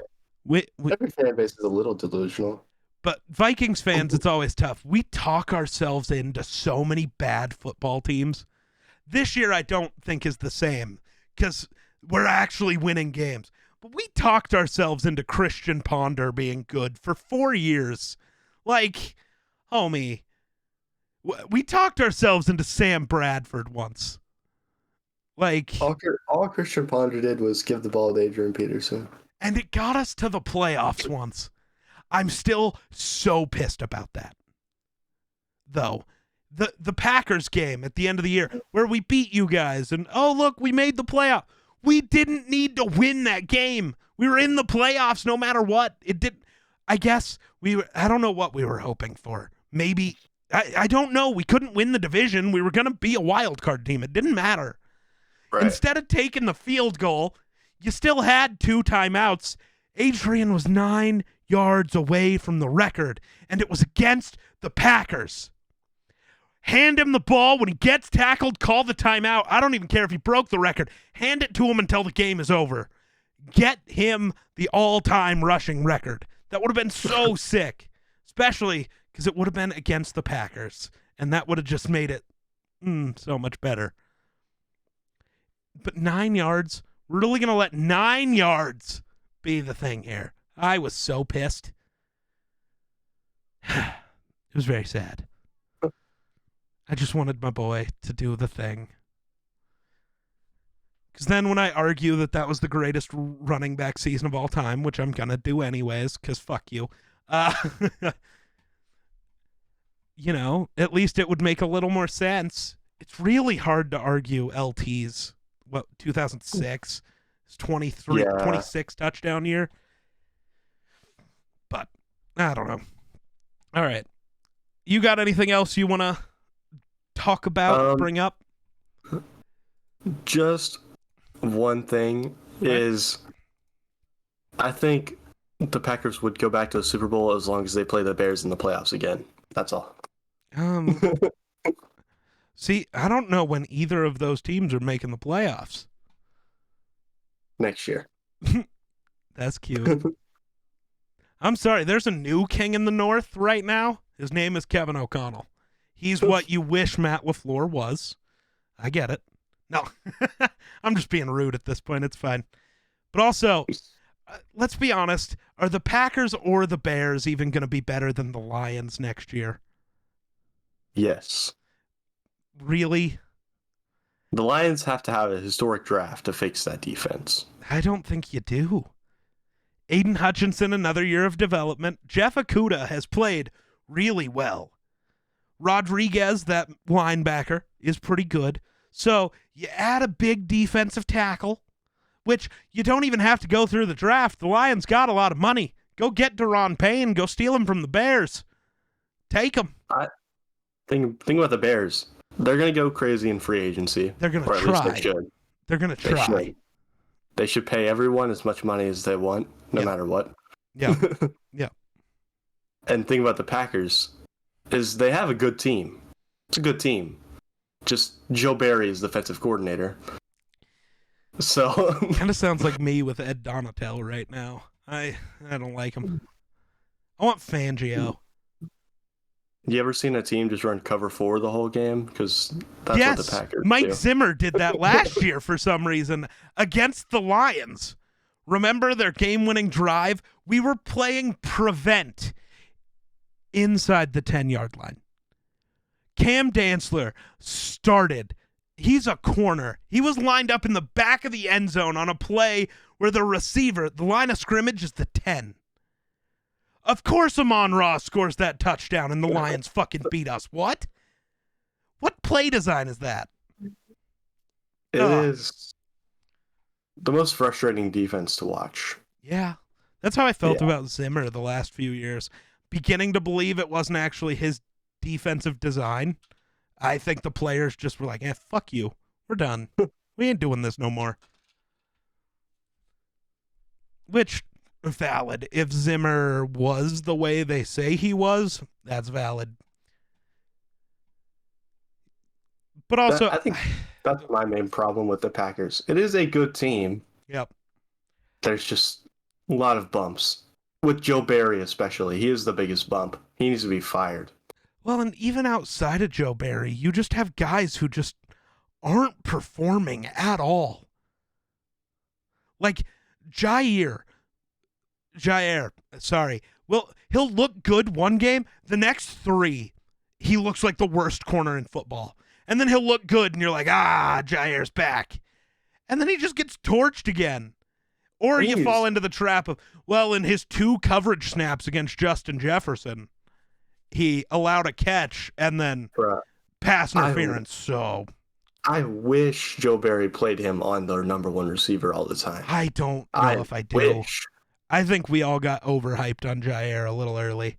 every fan base is a little delusional. But Vikings fans, it's always tough. We talk ourselves into so many bad football teams. This year, I don't think is the same, because we're actually winning games. But we talked ourselves into Christian Ponder being good for 4 years. Like, homie, we talked ourselves into Sam Bradford once. Like, all Christian Ponder did was give the ball to Adrian Peterson. And it got us to the playoffs once. I'm still so pissed about that. Though, the Packers game at the end of the year where we beat you guys and, oh, look, we made the playoff. We didn't need to win that game. We were in the playoffs no matter what. It did. I guess I don't know what we were hoping for. Maybe, I don't know. We couldn't win the division. We were going to be a wild card team. It didn't matter. Right. Instead of taking the field goal, you still had 2 timeouts. Adrian was 9 yards away from the record, and it was against the Packers. Hand him the ball. When he gets tackled, call the timeout. I don't even care if he broke the record. Hand it to him until the game is over. Get him the all-time rushing record. That would have been so sick, especially because it would have been against the Packers, and that would have just made it so much better. But 9 yards, we're really going to let 9 yards be the thing here. I was so pissed. It was very sad. I just wanted my boy to do the thing. Because then when I argue that was the greatest running back season of all time, which I'm going to do anyways, because fuck you, at least it would make a little more sense. It's really hard to argue LT's, 2006, his 26 touchdown year. But I don't know. All right. You got anything else you want to talk about, bring up? Just one thing is I think the Packers would go back to the Super Bowl as long as they play the Bears in the playoffs again. That's all. See, I don't know when either of those teams are making the playoffs. Next year. That's cute. I'm sorry, there's a new king in the North right now. His name is Kevin O'Connell. He's what you wish Matt LaFleur was. I get it. No, I'm just being rude at this point. It's fine. But also, let's be honest. Are the Packers or the Bears even going to be better than the Lions next year? Yes. Really? The Lions have to have a historic draft to fix that defense. I don't think you do. Aiden Hutchinson, another year of development. Jeff Okudah has played really well. Rodriguez, that linebacker, is pretty good. So you add a big defensive tackle, which you don't even have to go through the draft. The Lions got a lot of money. Go get Daron Payne. Go steal him from the Bears. Take him. Think about the Bears. They're going to go crazy in free agency. They're going to try. Or at least they should. They're going to try. They should pay everyone as much money as they want, no matter what. Yeah. Yeah. And think about the Packers is they have a good team. It's a good team. Just Joe Barry is the defensive coordinator. So kind of sounds like me with Ed Donatel right now. I don't like him. I want Fangio. You ever seen a team just run cover 4 the whole game? Because that's what the Packers Mike do. Zimmer did that last year for some reason against the Lions. Remember their game-winning drive? We were playing prevent inside the 10-yard line. Cam Dantzler started. He's a corner. He was lined up in the back of the end zone on a play where the receiver, the line of scrimmage is the 10. Of course Amon-Ra scores that touchdown and the Lions fucking beat us. What? What play design is that? It is the most frustrating defense to watch. Yeah. That's how I felt about Zimmer the last few years. Beginning to believe it wasn't actually his defensive design. I think the players just were like, fuck you. We're done. We ain't doing this no more. Which, valid. If Zimmer was the way they say he was, that's valid. But also, I think that's my main problem with the Packers. It is a good team. Yep. There's just a lot of bumps. With Joe Barry especially. He is the biggest bump. He needs to be fired. Well, and even outside of Joe Barry, you just have guys who just aren't performing at all. Like Jair, sorry. Well, he'll look good one game. The next 3, he looks like the worst corner in football. And then he'll look good, and you're like, Jair's back. And then he just gets torched again. Or you fall into the trap of, well, in his 2 coverage snaps against Justin Jefferson, he allowed a catch and then pass interference. I wish Joe Barry played him on their number 1 receiver all the time. I don't know if I do. Wish. I think we all got overhyped on Jair a little early.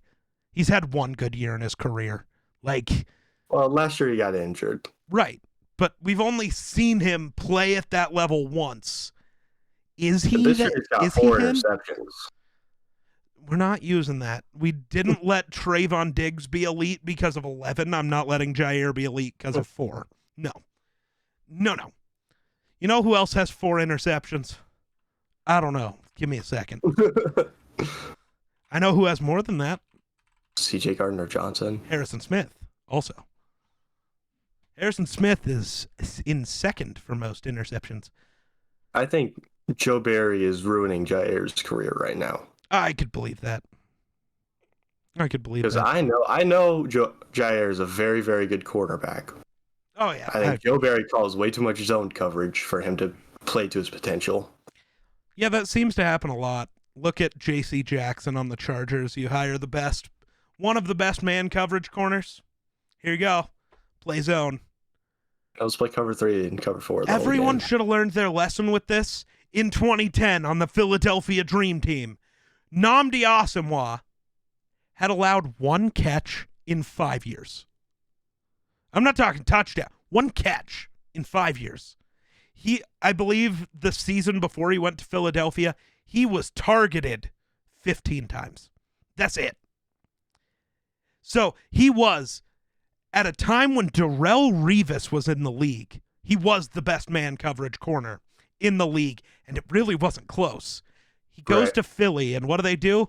He's had one good year in his career. Well, last year he got injured. Right. But we've only seen him play at that level once. Is he? This year he's got 4 interceptions. We're not using that. We didn't let Trayvon Diggs be elite because of 11. I'm not letting Jair be elite because of 4. No. You know who else has 4 interceptions? I don't know. Give me a second. I know who has more than that. C.J. Gardner-Johnson. Harrison Smith, also. Harrison Smith is in second for most interceptions. I think Joe Barry is ruining Jair's career right now. I could believe that. Because I know Jair is a very, very good quarterback. Oh, yeah. I think Joe Barry calls way too much zone coverage for him to play to his potential. Yeah, that seems to happen a lot. Look at J.C. Jackson on the Chargers. You hire one of the best man coverage corners. Here you go. Play zone. Let's play cover 3 and cover 4. Everyone should have learned their lesson with this in 2010 on the Philadelphia Dream Team. Nnamdi Asomugha had allowed 1 catch in 5 years. I'm not talking touchdown. 1 catch in 5 years. I believe the season before he went to Philadelphia, he was targeted 15 times. That's it. So he was, at a time when Darrelle Revis was in the league, he was the best man coverage corner in the league, and it really wasn't close. He goes to Philly, and what do?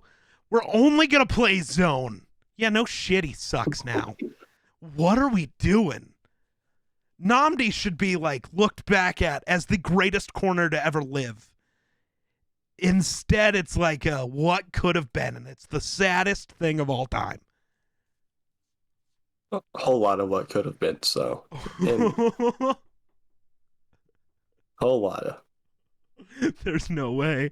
We're only going to play zone. Yeah, no shit, he sucks now. What are we doing? Nnamdi should be looked back at as the greatest corner to ever live. Instead, it's what could have been, and it's the saddest thing of all time. A whole lot of what could have been, so. Whole lot of. There's no way.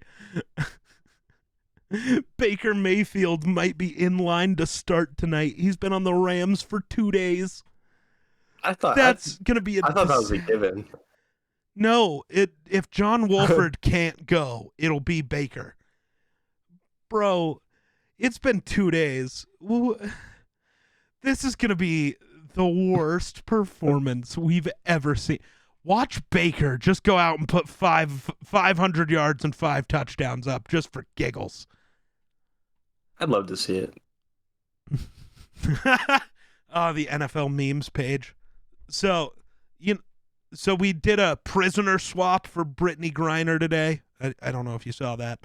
Baker Mayfield might be in line to start tonight. He's been on the Rams for 2 days. I thought gonna be. I thought that was a given. No, if John Wolford can't go, it'll be Baker. Bro, it's been 2 days. This is gonna be the worst performance we've ever seen. Watch Baker just go out and put 500 yards and 5 touchdowns up just for giggles. I'd love to see it. Oh, the NFL memes page. So we did a prisoner swap for Brittany Griner today. I don't know if you saw that.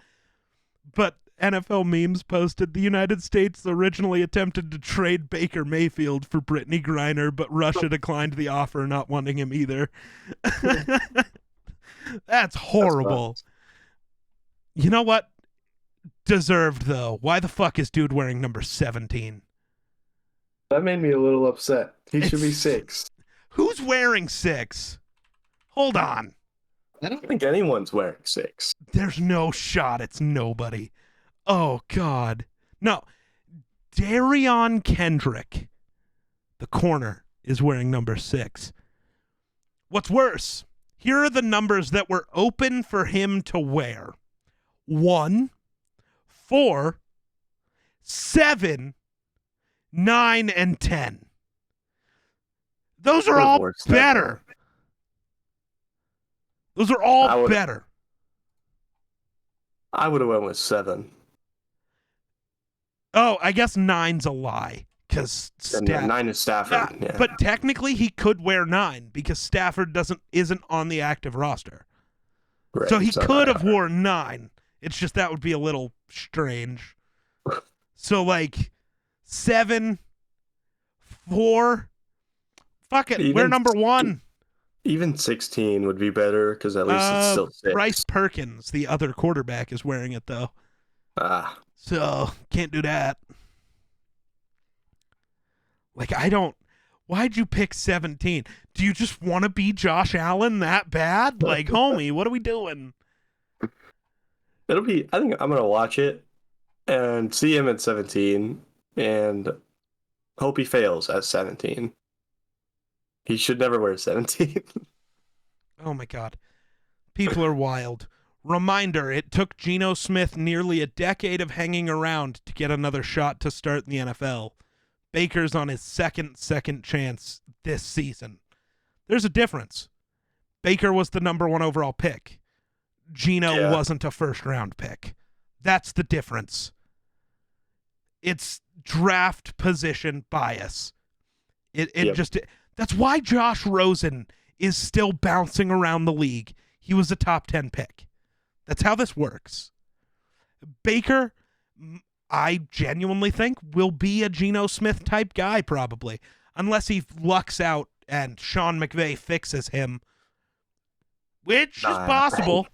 But NFL memes posted the United States originally attempted to trade Baker Mayfield for Brittany Griner, but Russia declined the offer, not wanting him either. That's horrible. You know what? Deserved, though. Why the fuck is dude wearing number 17? That made me a little upset. He should be 6. Who's wearing 6? Hold on. I don't think anyone's wearing 6. There's no shot it's nobody. Oh, God. No. Darion Kendrick, the corner, is wearing number 6. What's worse, here are the numbers that were open for him to wear. 1, 4, 7, 9, and 10. Those are all better. Those are all better. I would have went with 7. Oh, I guess 9's a lie because 9 is Stafford. Yeah. But technically, he could wear 9 because Stafford isn't on the active roster. Right, so he could have worn 9. It's just that would be a little strange. So 7, 4. Fuck it, wear number 1. Even 16 would be better because at least it's still 6. Bryce Perkins, the other quarterback, is wearing it though. So can't do that. Why'd you pick 17? Do you just want to be Josh Allen that bad? Homie, what are we doing? I think I'm going to watch it and see him at 17 and hope he fails at 17. He should never wear 17. Oh my God. People are wild. Reminder, it took Geno Smith nearly a decade of hanging around to get another shot to start in the NFL. Baker's on his second chance this season. There's a difference. Baker was the number 1 overall pick. Geno wasn't a first-round pick. That's the difference. It's draft position bias. That's why Josh Rosen is still bouncing around the league. He was a top 10 pick. That's how this works. Baker, I genuinely think, will be a Geno Smith type guy probably, unless he lucks out and Sean McVay fixes him, which is possible.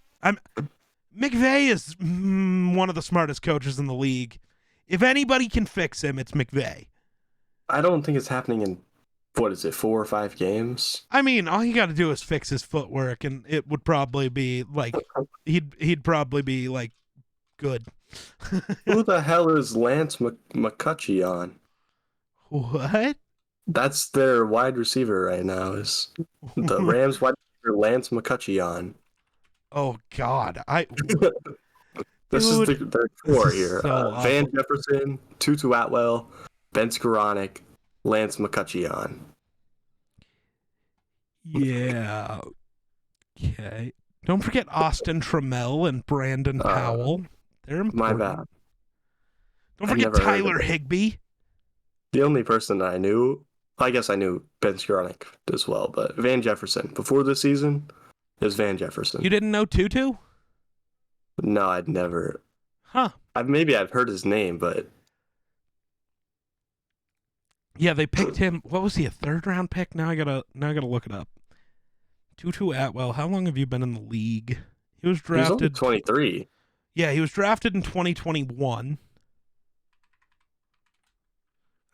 McVay is one of the smartest coaches in the league. If anybody can fix him, it's McVay. I don't think it's happening in, 4 or 5 games? I mean, all you got to do is fix his footwork, and it would probably be he'd probably be good. Who the hell is Lance McCutcheon on? What? That's their wide receiver right now. Is the Rams wide receiver Lance McCutcheon? Oh God, This is their core here. So Van Jefferson, Tutu Atwell, Ben Skoranek, Lance McCutcheon. Yeah. Okay. Don't forget Austin Trammell and Brandon Powell. They're important. My bad. Don't forget Tyler Higbee. The only person I knew, I guess I knew Ben Skoranek as well, but Van Jefferson. Before this season, is Van Jefferson. You didn't know Tutu? No, I'd never. Huh. Maybe I've heard his name, but... Yeah, they picked him. What was he, a third-round pick? Now I gotta look it up. Tutu Atwell, how long have you been in the league? He was drafted... He's only 23. Yeah, he was drafted in 2021.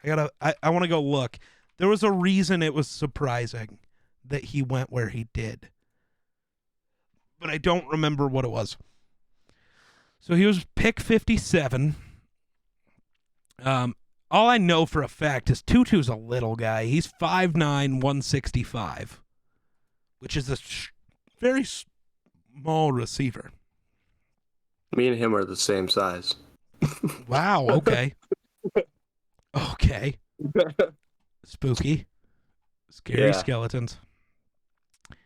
I want to go look. There was a reason it was surprising that he went where he did. But I don't remember what it was. So he was pick 57. All I know for a fact is Tutu's a little guy. He's 5'9", 165, which is a very small receiver. Me and him are the same size. Wow, okay. Okay. Spooky. Scary skeletons. I'm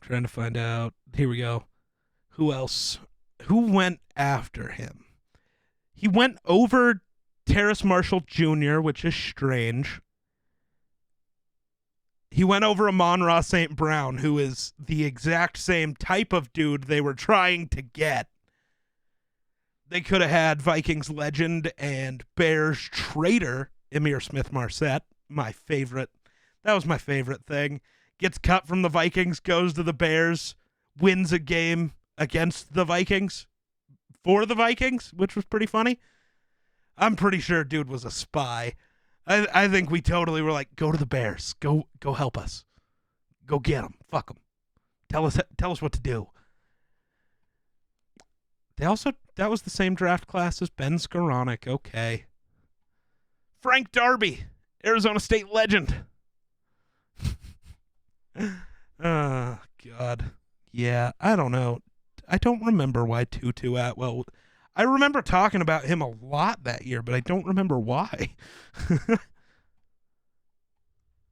trying to find out. Here we go. Who else? Who went after him? He went over Terrace Marshall Jr., which is strange. He went over Amon-Ra St. Brown, who is the exact same type of dude they were trying to get. They could have had Vikings legend and Bears traitor Emir Smith-Marset, my favorite. That was my favorite thing. Gets cut from the Vikings, goes to the Bears, wins a game against the Vikings for the Vikings, which was pretty funny. I'm pretty sure dude was a spy. I think we totally were like, go to the Bears. Go help us. Go get them. Fuck them. Tell us what to do. That was the same draft class as Ben Skoranek. Okay. Frank Darby, Arizona State legend. Oh, God. Yeah, I don't know. I don't remember why Tutu Atwell. I remember talking about him a lot that year, but I don't remember why.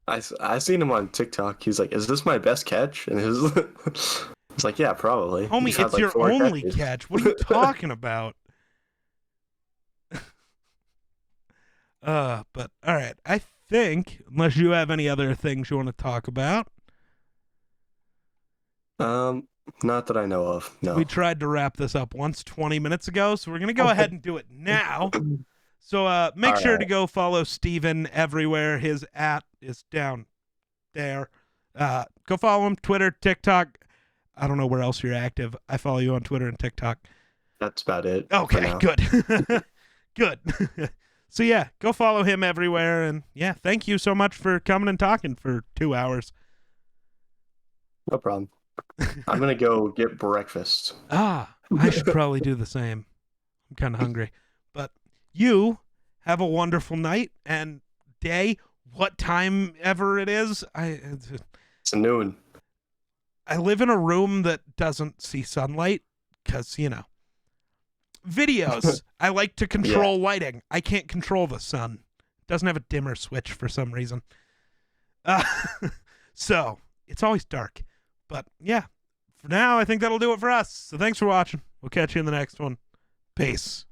I seen him on TikTok. He's like, "Is this my best catch?" And it's like, "Yeah, probably." Homie, it's like your only catch. What are you talking about? But all right. I think, unless you have any other things you want to talk about. Not that I know of. No. We tried to wrap this up once 20 minutes ago, so we're gonna go ahead and do it now. So make sure to go follow Steven everywhere. His @ is down there. Go follow him, Twitter, TikTok. I don't know where else you're active. I follow you on Twitter and TikTok. That's about it. Okay, good. Good. So yeah, go follow him everywhere. And yeah, thank you so much for coming and talking for 2 hours. No problem. I'm going to go get breakfast. I should probably do the same. I'm kind of hungry. But you have a wonderful night and day, what time ever it is. It's noon. I live in a room that doesn't see sunlight because, videos. I like to control lighting. I can't control the sun. It doesn't have a dimmer switch for some reason. So it's always dark. But yeah, for now, I think that'll do it for us. So thanks for watching. We'll catch you in the next one. Peace.